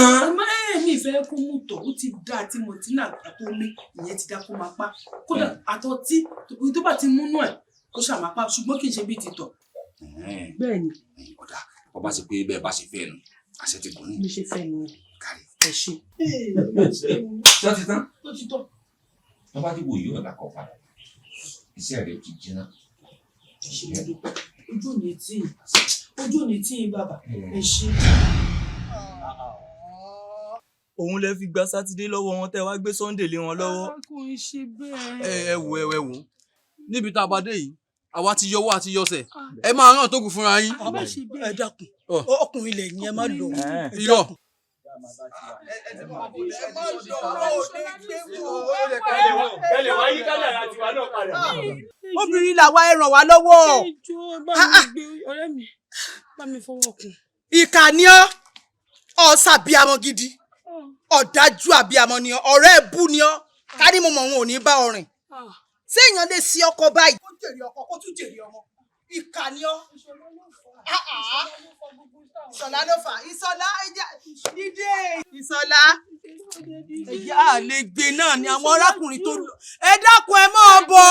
mi ì fẹ́ kó mú tọ̀ ó ti da àti mọ̀tínà àti omi ìyẹn ti da kó máa pa kódà àtọ̀tí tó bá ti múnú ẹ̀ kó ṣàmápá ṣùgbọ́n kì í ṣe bí tìtọ̀. bẹ́ẹ̀ ni. ọ̀dà ọba ṣe pé bẹ́ẹ̀ bá ṣe fẹ́ nu àṣẹ ti kò ní. mi ṣe fẹ́ nu ẹ ṣe. ṣé ti tán. ó ti tọ́. wọ́n bá dìbò yìí ọ̀dà kan padà iṣẹ́ rẹ̀ ti jiná. ẹ ṣe mo dúpẹ́ ojú ò ní tí ì bàbá ẹ ṣe. òun lè fi gba sátidé lọ́wọ́ wọn tẹ́ wá gbé Sunday lé wọn lọ́wọ́. kò ń ṣe bẹ́ẹ̀. ẹ wò níbi tá a bá dé yìí àwa ti yọwọ́ àti yọsẹ̀ ẹ máa rán tó kù fúnra yín. ẹ dákun ọkùnrin ilẹ̀ yẹn má lò. irọ́. obìnrin làwa ẹ ràn wá lọ́wọ́. bá mi fọwọ́ kún. ìkà ni ọ́ ṣàbíamọ gidi ọ̀dájú àbíamọ ni ọ́ ọ̀rẹ́ ẹ̀bú ni ọ́ ká ní mo mọ̀ wọn ò ní bá ọ rìn. ṣé èèyàn lè ṣe ọkọ báyìí. kó jèrè ọkọ kó tún jèrè ọmọ ìkà ni ọ́. Ìṣọ̀lá ló fà Ìṣọ̀lá dídé Ìṣọ̀lá. ẹ̀yà àlegbè náà ni àwọn arákùnrin tó lọ. ẹ dákun ẹ mọ̀ ọ́ bọ̀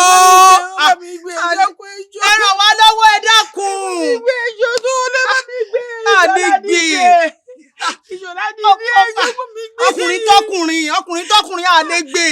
ẹ ràn wá lọ́wọ́ ẹ dákun. ìgbé ìjọ tó lé bá mi gbé àlegbè. Ìṣọ̀lá dídé ẹjọ́ fún mi gbé. ọkùnrin tọkùnrin àlegbè.